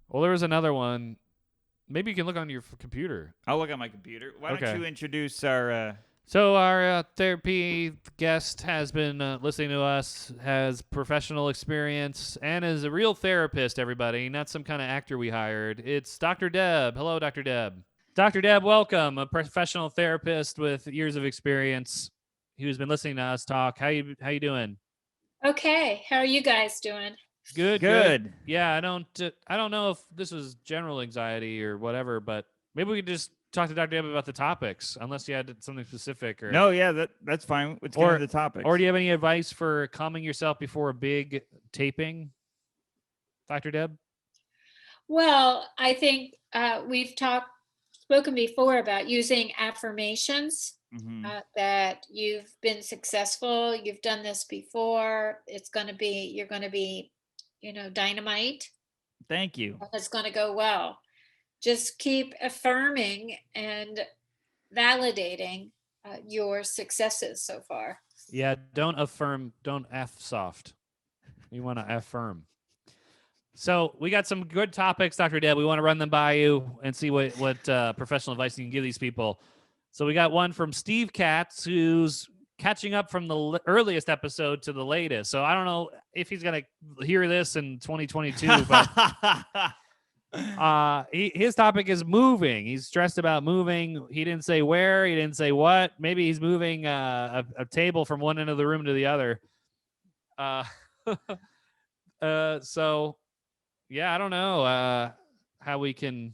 Well, there was another one. Maybe you can look on your computer. I'll look at my computer. Why Okay. don't you introduce our? So our therapy guest has been listening to us, has professional experience, and is a real therapist, everybody, not some kind of actor we hired. It's Dr. Deb. Hello, Dr. Deb. Dr. Deb, welcome, a professional therapist with years of experience who's been listening to us talk. How you doing? Okay, how are you guys doing? Good, good. Good. Yeah, I don't know if this was general anxiety or whatever, but maybe we could just talk to Dr. Deb about the topics, unless you had something specific or No, yeah, that's fine. Let's get into the topics. or do you have any advice for calming yourself before a big taping, Dr. Deb? Well, I think we've spoken before about using affirmations. Mhm. That you've been successful, you've done this before. You're going to be, dynamite. Thank you. It's going to go well. Just keep affirming and validating your successes so far. Yeah, don't F soft. You want to affirm. So we got some good topics, Dr. Deb. We want to run them by you and see what professional advice you can give these people. So we got one from Steve Katz, who's catching up from the earliest episode to the latest. So I don't know if he's going to hear this in 2022, but his topic is moving. He's stressed about moving. He didn't say where. He didn't say what. Maybe he's moving a table from one end of the room to the other. So yeah, I don't know how we can.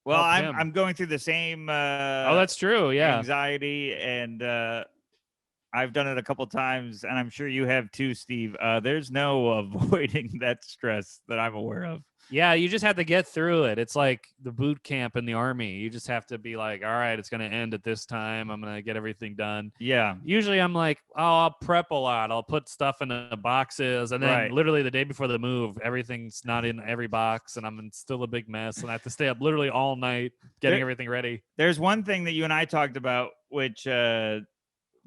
Well, help him. I'm going through the same Oh, that's true. Yeah. anxiety, and I've done it a couple times, and I'm sure you have too, Steve. There's no avoiding that stress that I'm aware of. Yeah, you just have to get through it. It's like the boot camp in the army. You just have to be like, all right, it's going to end at this time. I'm going to get everything done. Yeah. Usually I'm like, oh, I'll prep a lot. I'll put stuff in the boxes. And then Right. literally the day before the move, everything's not in every box. And I'm in still a big mess. And I have to stay up literally all night getting everything ready. There's one thing that you and I talked about, which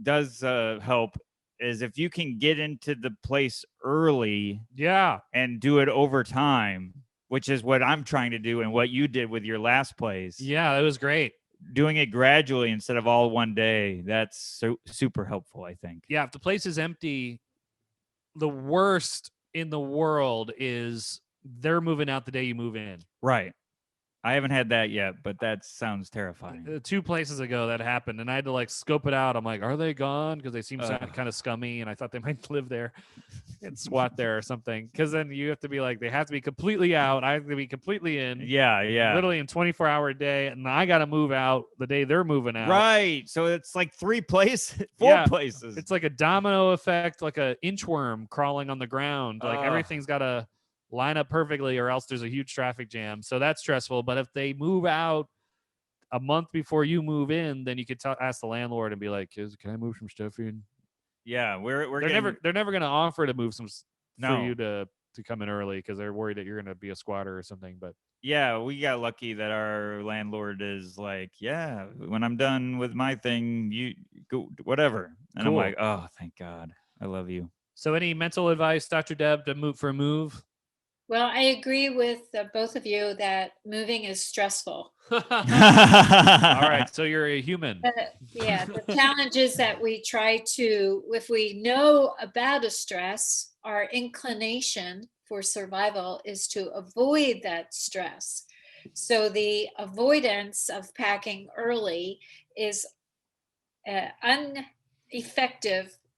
does help, is if you can get into the place early Yeah. and do it over time, which is what I'm trying to do and what you did with your last place. Yeah, it was great. Doing it gradually instead of all one day. That's super helpful, I think. Yeah, if the place is empty, the worst in the world is they're moving out the day you move in. Right. I haven't had that yet, but that sounds terrifying. 2 places ago that happened, and I had to like scope it out. I'm like, are they gone? Because they seem kind of scummy, and I thought they might live there and squat there or something. Because then you have to be like, they have to be completely out. I have to be completely in. Yeah. Literally in 24-hour day, and I got to move out the day they're moving out. Right. So it's like 4 places. It's like a domino effect, like a inchworm crawling on the ground. Like everything's got to line up perfectly, or else there's a huge traffic jam. So that's stressful. But if they move out a month before you move in, then you could ask the landlord and be like, can I move some stuff in? Yeah, they're never going to offer to move some No. for you to come in early because they're worried that you're going to be a squatter or something. But yeah, we got lucky that our landlord is like, yeah, when I'm done with my thing, you go whatever. And Cool. I'm like, oh, thank God, I love you. So any mental advice, Dr. Deb, to move for a move? Well, I agree with both of you that moving is stressful. All right, so you're a human. Yeah, the challenge is that we try to, if we know about a stress, our inclination for survival is to avoid that stress. So the avoidance of packing early is an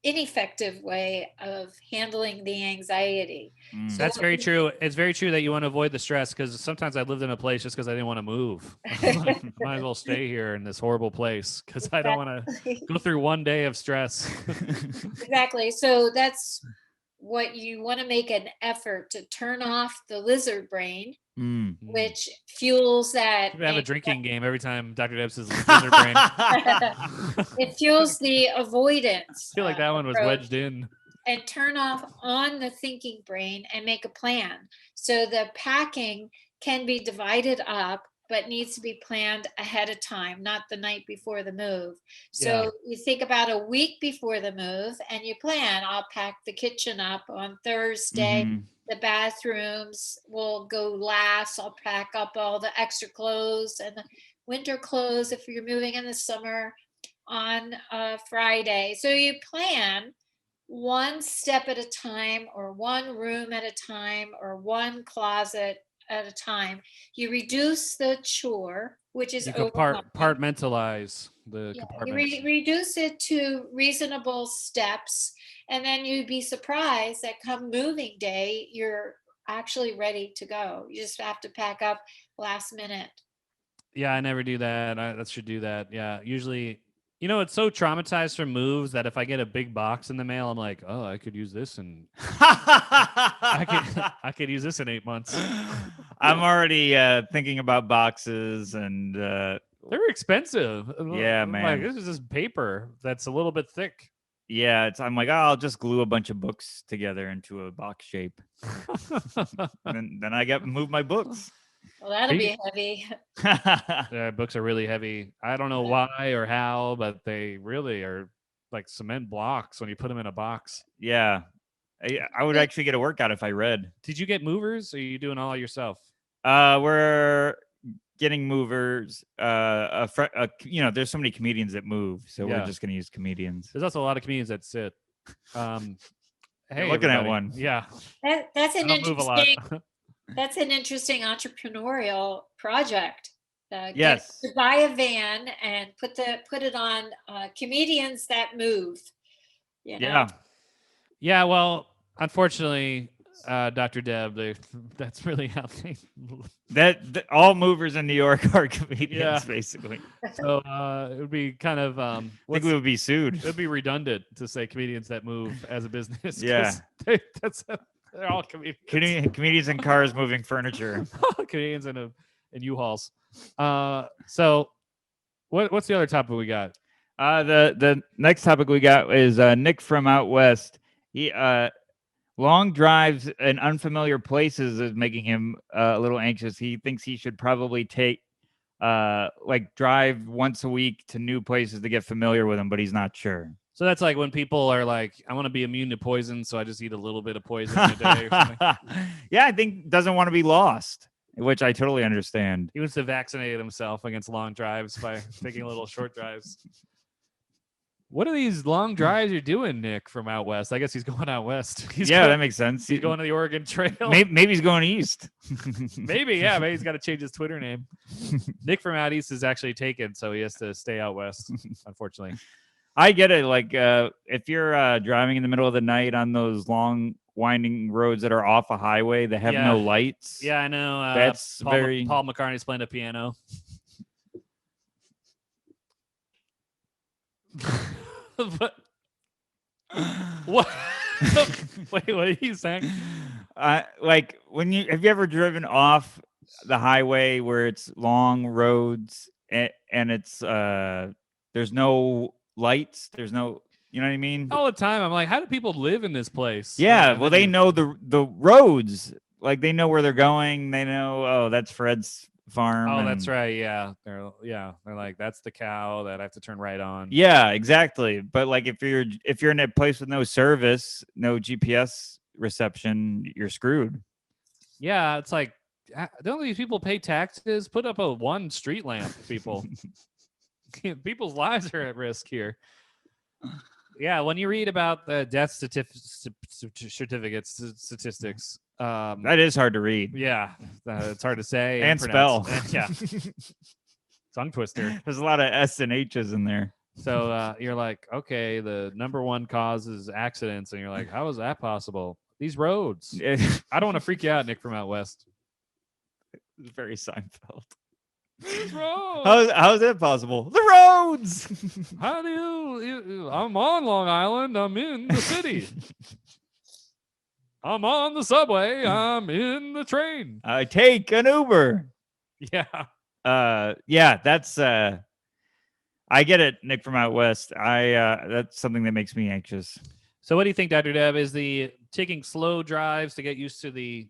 ineffective way of handling the anxiety. Mm. So That's very true. It's very true that you want to avoid the stress, because sometimes I lived in a place just because I didn't want to move. Like, might as well stay here in this horrible place because I don't want to go through one day of stress. Exactly. So that's what you want to make an effort to turn off the lizard brain, which fuels that. We have a drinking game every time Dr. Deb says lizard brain. It fuels the avoidance. I feel like that one was wedged in. And turn off on the thinking brain and make a plan. So the packing can be divided up, but needs to be planned ahead of time, not the night before the move. So you think about a week before the move and you plan, I'll pack the kitchen up on Thursday. Mhm. The bathrooms will go last. I'll pack up all the extra clothes and the winter clothes if you're moving in the summer on Friday. So you plan one step at a time, or one room at a time, or one closet at a time. You reduce the chore which is You overwhelming. compartmentalize the Yeah, you compartments. reduce it to reasonable steps, and then you'd be surprised that come moving day, you're actually ready to go. You just have to pack up last minute. Yeah, I never do that. I should do that. Yeah, usually, it's so traumatized from moves that if I get a big box in the mail, I'm like, oh, I could use this, and I could I could use this in 8 months. I'm already thinking about boxes and They're expensive. Yeah, I'm like, man. this is just paper that's a little bit thick. yeah, I'm like, oh, I'll just glue a bunch of books together into a box shape. Then I get move my books. Well, that'll Speak- be heavy. Yeah, books are really heavy. I don't know why or how, but they really are like cement blocks when you put them in a box. yeah, I would actually get a workout if I read. Did you get movers? Or are you doing all yourself? We're getting movers. There's so many comedians that move, so Yeah. we're just gonna use comedians. There's also a lot of comedians that sit. Hey, looking at everybody. one. Yeah, That's I an don't move a lot. interesting. That's an interesting entrepreneurial project. Yes. To buy a van and put it on comedians that move. You know? Yeah. Yeah, well, unfortunately, Dr. Deb, that's really how they. That all movers in New York are comedians, Yeah. basically. So it would be kind of. I think we would be sued. It would be redundant to say comedians that move as a business. 'cause Yeah. they're all comedians. Comedians in cars moving furniture. Comedians in U-Hauls. So what's the other topic we got? The next topic we got is Nick from out west. He long drives in unfamiliar places is making him a little anxious. He thinks he should probably drive once a week to new places to get familiar with them, but he's not sure. So that's like when people are like, I want to be immune to poison, so I just eat a little bit of poison a day or something. Yeah, I think doesn't want to be lost, which I totally understand. He wants to vaccinate himself against long drives by taking little short drives. What are these long drives you're doing, Nick, from out west? I guess he's going out west. That makes sense. He's going to the Oregon Trail. Maybe he's going east. Maybe he's got to change his Twitter name. Nick from out east is actually taken, so he has to stay out west, unfortunately. I get it. Like, if you're driving in the middle of the night on those long, winding roads that are off a highway that have no lights. Yeah, I know. That's Paul McCartney's playing the piano. What? Wait, what are you saying? Like have you ever driven off the highway where it's long roads and it's there's no lights, there's no, you know what I mean? All the time. I'm like, how do people live in this place? Yeah, well, they know the roads. Like they know where they're going. They know, oh, that's Fred's farm. Oh, that's right. Yeah. They're like, that's the cow that I have to turn right on. Yeah, exactly. But like if you're in a place with no service, no GPS reception, you're screwed. Yeah, it's like, don't these people pay taxes? Put up a one street lamp, people. People's lives are at risk here. Yeah, when you read about the death statistics, that is hard to read. Yeah, it's hard to say and spell. Yeah, tongue twister. There's a lot of S and H's in there. So you're like, okay, the number one cause is accidents, and you're like, how is that possible? These roads. I don't want to freak you out, Nick from out west. It's very Seinfeld. These roads. How is that possible? The roads. How do you? I'm on Long Island. I'm in the city. I'm on the subway. I'm in the train. I take an Uber. Yeah. Yeah, that's I get it, Nick from out west. That's something that makes me anxious. So what do you think, Dr. Deb, is the taking slow drives to get used to the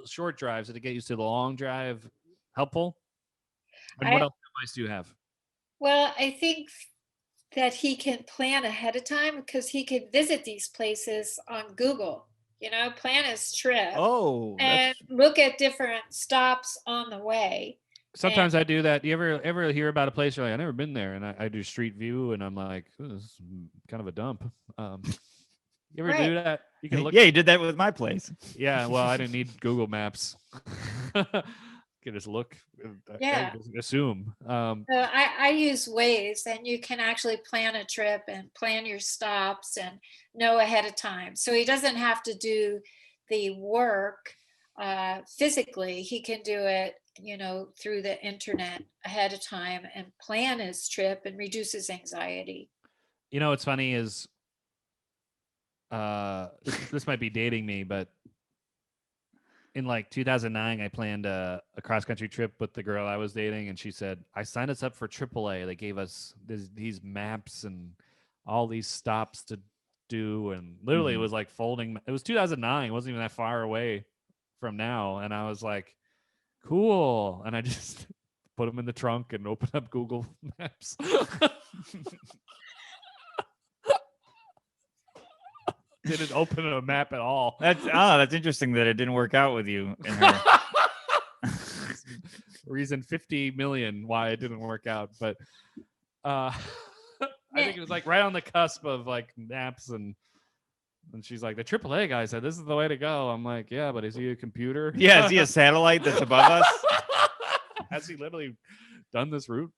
short drives to get used to the long drive helpful? And what else advice do you have? Well, I think that he can plan ahead of time because he could visit these places on Google, plan his trip. Oh, and look at different stops on the way. Sometimes I do that. Do you ever hear about a place you're like, I've never been there, and I do Street View, and I'm like, this is kind of a dump. You ever do that? You can look. Yeah, you did that with my place. Yeah, well, I didn't need Google Maps. can just look, Yeah. just assume. So I use Waze, and you can actually plan a trip and plan your stops and know ahead of time. So he doesn't have to do the work physically. He can do it, through the internet ahead of time and plan his trip and reduce his anxiety. What's funny is this might be dating me, but in like 2009, I planned a cross country trip with the girl I was dating, and she said, I signed us up for AAA. They gave us these maps and all these stops to do. And literally, it was like folding. It was 2009. It wasn't even that far away from now. And I was like, cool. And I just put them in the trunk and open up Google Maps. Didn't open a map at all. That's interesting that it didn't work out with you and her. Reason 50 million why it didn't work out, but I think it was like right on the cusp of like maps, and she's like, the AAA guy said this is the way to go. I'm like, yeah, but is he a computer? Yeah, is he a satellite that's above us? Has he literally done this route?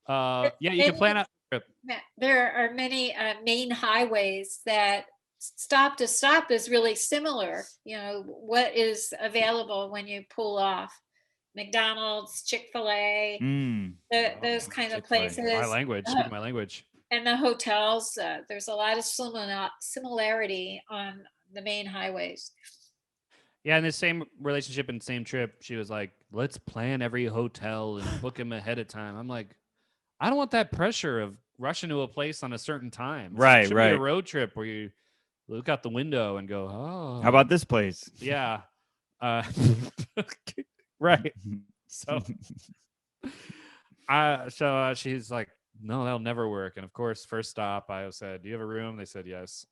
Yeah, you can plan out a trip. There are many main highways that stop to stop is really similar. What is available when you pull off. McDonald's, Chick-fil-A, those kind of places. My language, speaking my language. And the hotels, there's a lot of similarity on the main highways. Yeah, in the same relationship and same trip, she was like, let's plan every hotel and book them ahead of time. I'm like, I don't want that pressure of rushing to a place on a certain time. Right, it should right. be a road trip where you look out the window and go, oh. How about this place? Yeah. Right. So, she's like, no, that'll never work. And of course, first stop, I said, do you have a room? They said yes.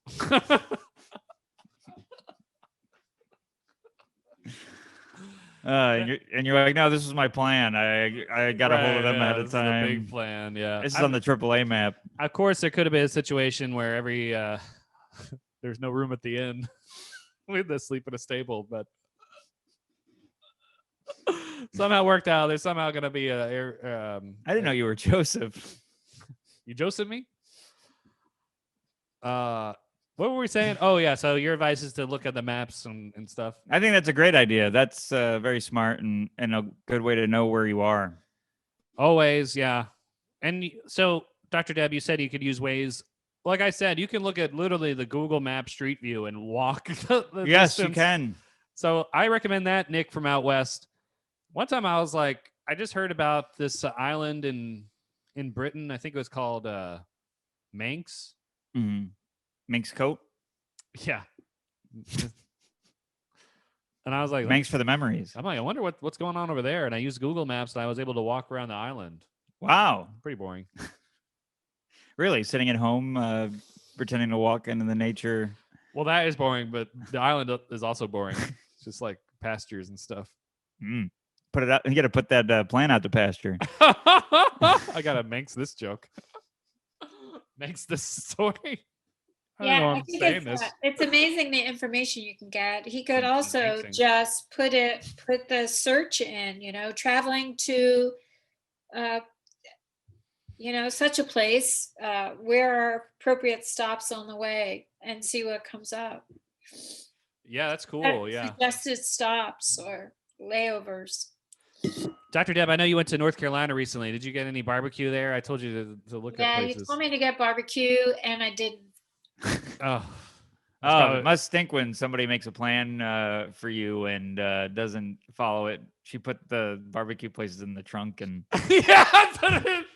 And you're like, no, this is my plan. I got a hold of them ahead of time. This is a big plan. Yeah. This is on the AAA map. Of course, there could have been a situation where there's no room at the inn. We had to sleep in a stable, but somehow worked out. There's somehow going to be I didn't know you were Joseph. You Joseph me? What were we saying? Oh yeah. So your advice is to look at the maps and stuff. I think that's a great idea. That's very smart and a good way to know where you are. Always, yeah. And so, Dr. Deb, you said you could use Waze. Like I said, you can look at literally the Google Map Street View and walk the yes, distance. You can. So I recommend that, Nick from out west. One time I was like, I just heard about this island in Britain. I think it was called Manx. Mm-hmm. Manx coat. Yeah. And I was like, thanks for the memories. I'm like, I wonder what's going on over there. And I used Google Maps and I was able to walk around the island. Wow. Pretty boring. Really? Sitting at home, pretending to walk into the nature. Well, that is boring, but the island is also boring. It's just like pastures and stuff. Put it out. You got to put that plant out to pasture. I got to Manx this joke. Manx this story. I think it's amazing the information you can get. He could also just put the search in, traveling to, such a place, where are appropriate stops on the way, and see what comes up. Yeah, that's cool. Yeah. Suggested stops or layovers. Dr. Deb, I know you went to North Carolina recently. Did you get any barbecue there? I told you to look at places. Yeah, you told me to get barbecue, and I didn't. It must stink when somebody makes a plan for you and doesn't follow it. She put the barbecue places in the trunk and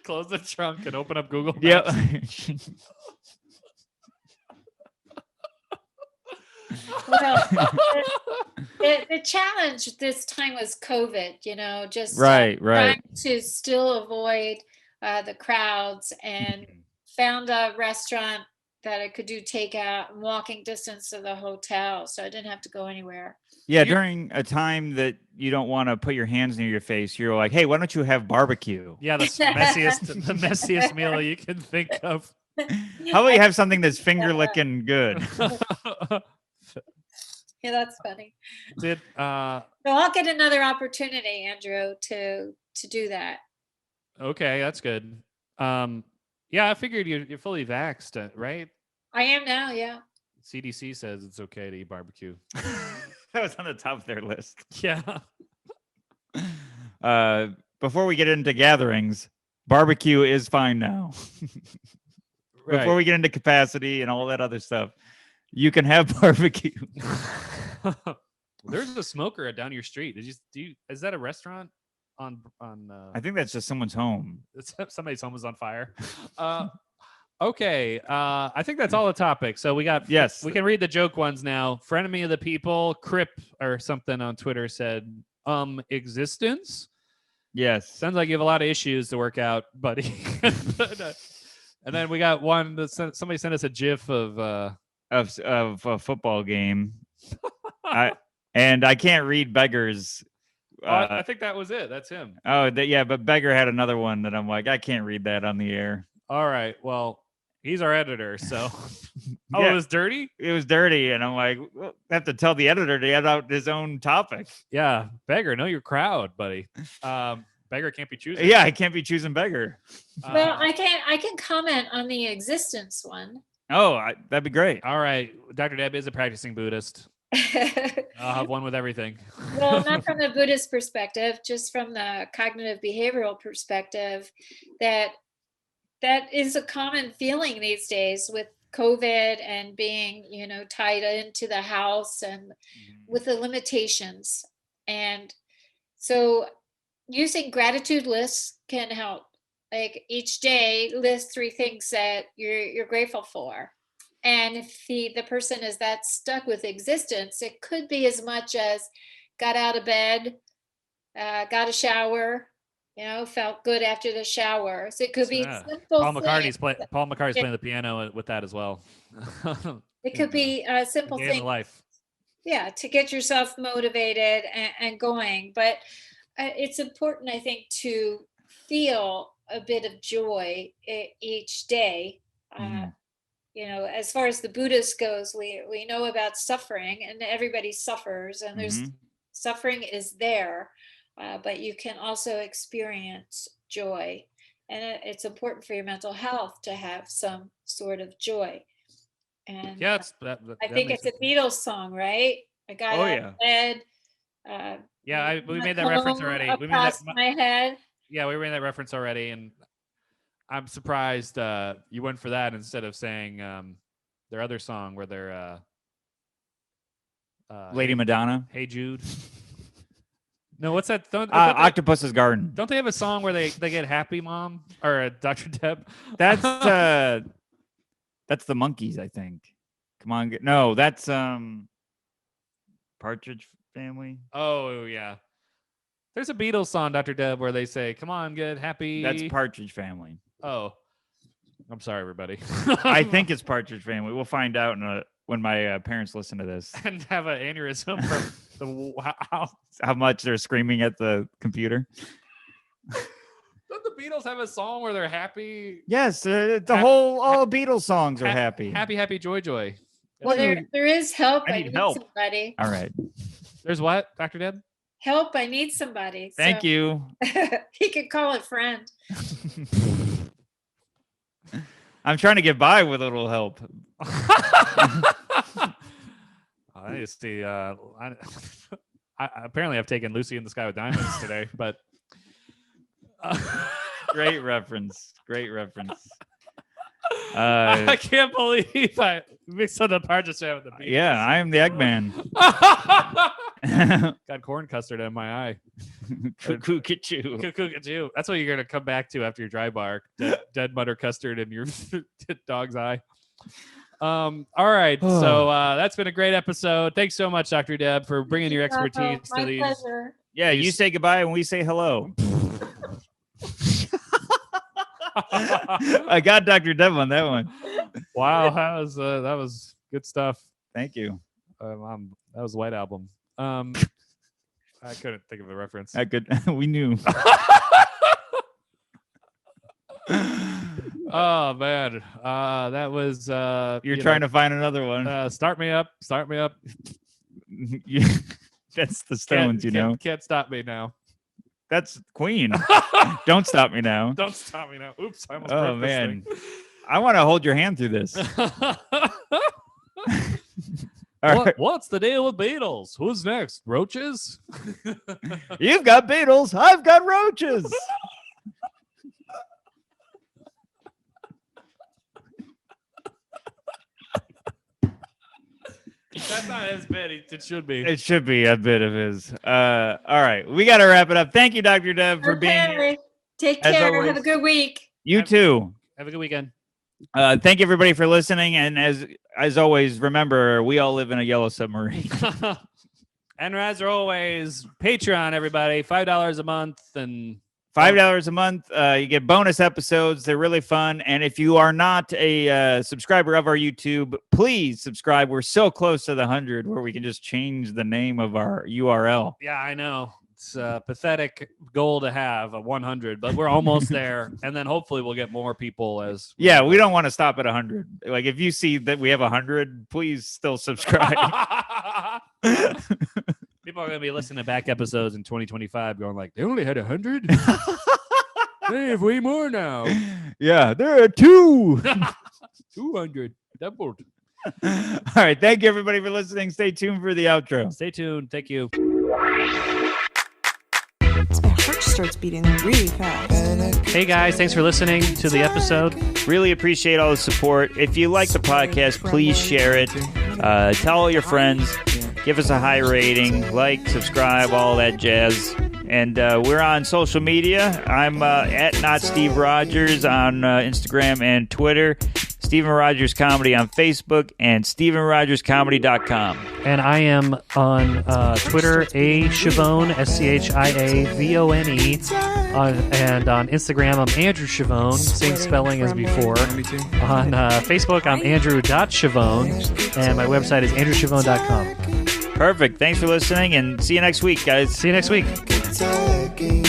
close the trunk and open up Google Maps. Yep. Well, the challenge this time was COVID, just right. trying to still avoid the crowds, and found a restaurant that I could do takeout and walking distance to the hotel, so I didn't have to go anywhere. Yeah, during a time that you don't want to put your hands near your face, you're like, hey, why don't you have barbecue? Yeah, the messiest meal you can think of. How about you have something that's finger licking good? Yeah, that's funny. Did So I'll get another opportunity, Andrew, to do that. okay, that's good. Yeah, I figured you're fully vaxxed, right? I am now, yeah. CDC says it's okay to eat barbecue. That was on the top of their list. Yeah. Before we get into gatherings, barbecue is fine now. Before we get into capacity and all that other stuff, you can have barbecue. There's a smoker down your street. Is that a restaurant on I think that's just someone's home. somebody's home was on fire. Okay. I think that's all the topics. So we got Yes. we can read the joke ones now. Frenemy of the people, Crip or something on Twitter said, existence? Yes. Sounds like you have a lot of issues to work out, buddy. And then we got one that somebody sent us a GIF of a football game. I can't read Beggar's. I think that was it. That's him. Oh, yeah, but Beggar had another one that I'm like, I can't read that on the air. All right. Well, he's our editor, so. Oh, Yeah. it was dirty? It was dirty, and I'm like, well, I have to tell the editor to get out his own topic. Yeah, Beggar, know your crowd, buddy. Beggar can't be choosing. Yeah, I can't be choosing Beggar. Well, I can comment on the existence one. Oh, that'd be great. All right. Dr. Deb is a practicing Buddhist. I'll have one with everything. Well, not from the Buddhist perspective, just from the cognitive behavioral perspective, that is a common feeling these days with COVID and being, tied into the house and with the limitations. And so using gratitude lists can help. Like each day, list 3 things that you're grateful for. And if the person is that stuck with existence, it could be as much as got out of bed, got a shower, felt good after the shower. So it could be simple. Paul McCartney's playing the piano with that as well. It could be a simple thing. Life. Yeah, to get yourself motivated and going. But it's important, I think, to feel a bit of joy each day. As far as the Buddhist goes, we know about suffering, and everybody suffers, and there's suffering is there, but you can also experience joy, and it's important for your mental health to have some sort of joy. And yeah, I think it's a Beatles song, right? I got out of bed. We made that reference already. We made that my head. Yeah, we made that reference already, and I'm surprised you went for that instead of saying their other song where they're Lady Madonna. Hey Jude. No, what's that? Octopus's Garden. Don't they have a song where they get happy, Mom, or Dr. Deb? That's the Monkees, I think. Come on, no, that's Partridge Family. Oh yeah, there's a Beatles song, Dr. Deb, where they say, "Come on, get happy." That's Partridge Family. Oh, I'm sorry, everybody. I think it's Partridge Family. We'll find out when my parents listen to this and have an aneurysm from how much they're screaming at the computer. Don't the Beatles have a song where they're happy? Yes, all Beatles songs are happy. Happy, joy. Well, there is help. I need help. Somebody. All right. There's what, Dr. Deb? Help! I need somebody. Thank you. He could call a friend. I'm trying to get by with a little help. I need to see. Apparently, I've taken Lucy in the Sky with Diamonds today, but great reference. I can't believe I mixed up the Partridge with the Beatles. Yeah, I am the Eggman. Got corn custard in my eye. Cuckoo get you. Cuckoo get you. That's what you're gonna come back to after your dry bark. Dead butter custard in your dog's eye. All right. So that's been a great episode. Thanks so much, Dr. Deb, for bringing your expertise to these. Pleasure. Yeah, you say goodbye and we say hello. I got Dr. Deb on that one. Wow, that was good stuff. Thank you. That was White Album. I couldn't think of a reference. We knew. Oh man, that was. You're trying to find another one. Start me up. That's the Stones, Can't stop me now. That's Queen. Don't stop me now. Don't stop me now. Oops, I almost Oh broke man, this I want to hold your hand through this. thing. All right. What's the deal with Beatles? Who's next? Roaches? You've got Beatles. I've got roaches. That's not his bit. It should be. It should be a bit of his. All right, we got to wrap it up. Thank you, Dr. Deb, for being here. Okay. Take As care. always. Have a good week. You too. Have a good weekend. Thank you, everybody, for listening. And as always, remember, we all live in a yellow submarine. And as always, Patreon, everybody, $5 a month. And $5 a month. You get bonus episodes. They're really fun. And if you are not a subscriber of our YouTube, please subscribe. We're so close to the 100 where we can just change the name of our URL. yeah, I know. It's a pathetic goal to have, a 100, but we're almost there. And then hopefully we'll get more people as. Yeah, we don't want to stop at 100. Like, if you see that we have 100, please still subscribe. People are going to be listening to back episodes in 2025 going like, they only had 100? They have way more now. Yeah, there are 2. 200. Doubled. All right. Thank you, everybody, for listening. Stay tuned for the outro. Stay tuned. Thank you. My heart starts beating really fast. Hey, guys. Thanks for listening to the episode. Really appreciate all the support. If you like the podcast, please share it. Tell all your friends. Give us a high rating. Like, subscribe, all that jazz. And we're on social media. I'm at Not Steve Rogers on Instagram and Twitter. Steven Rogers Comedy on Facebook and StevenRogersComedy.com. And I am on Twitter, Chavone, SCHIAVONE. And on Instagram, I'm Andrew Chavone, same spelling as before. On Facebook, I'm Andrew.Chavone. And my website is AndrewChavone.com. Perfect. Thanks for listening, and see you next week, guys. See you next week. Talking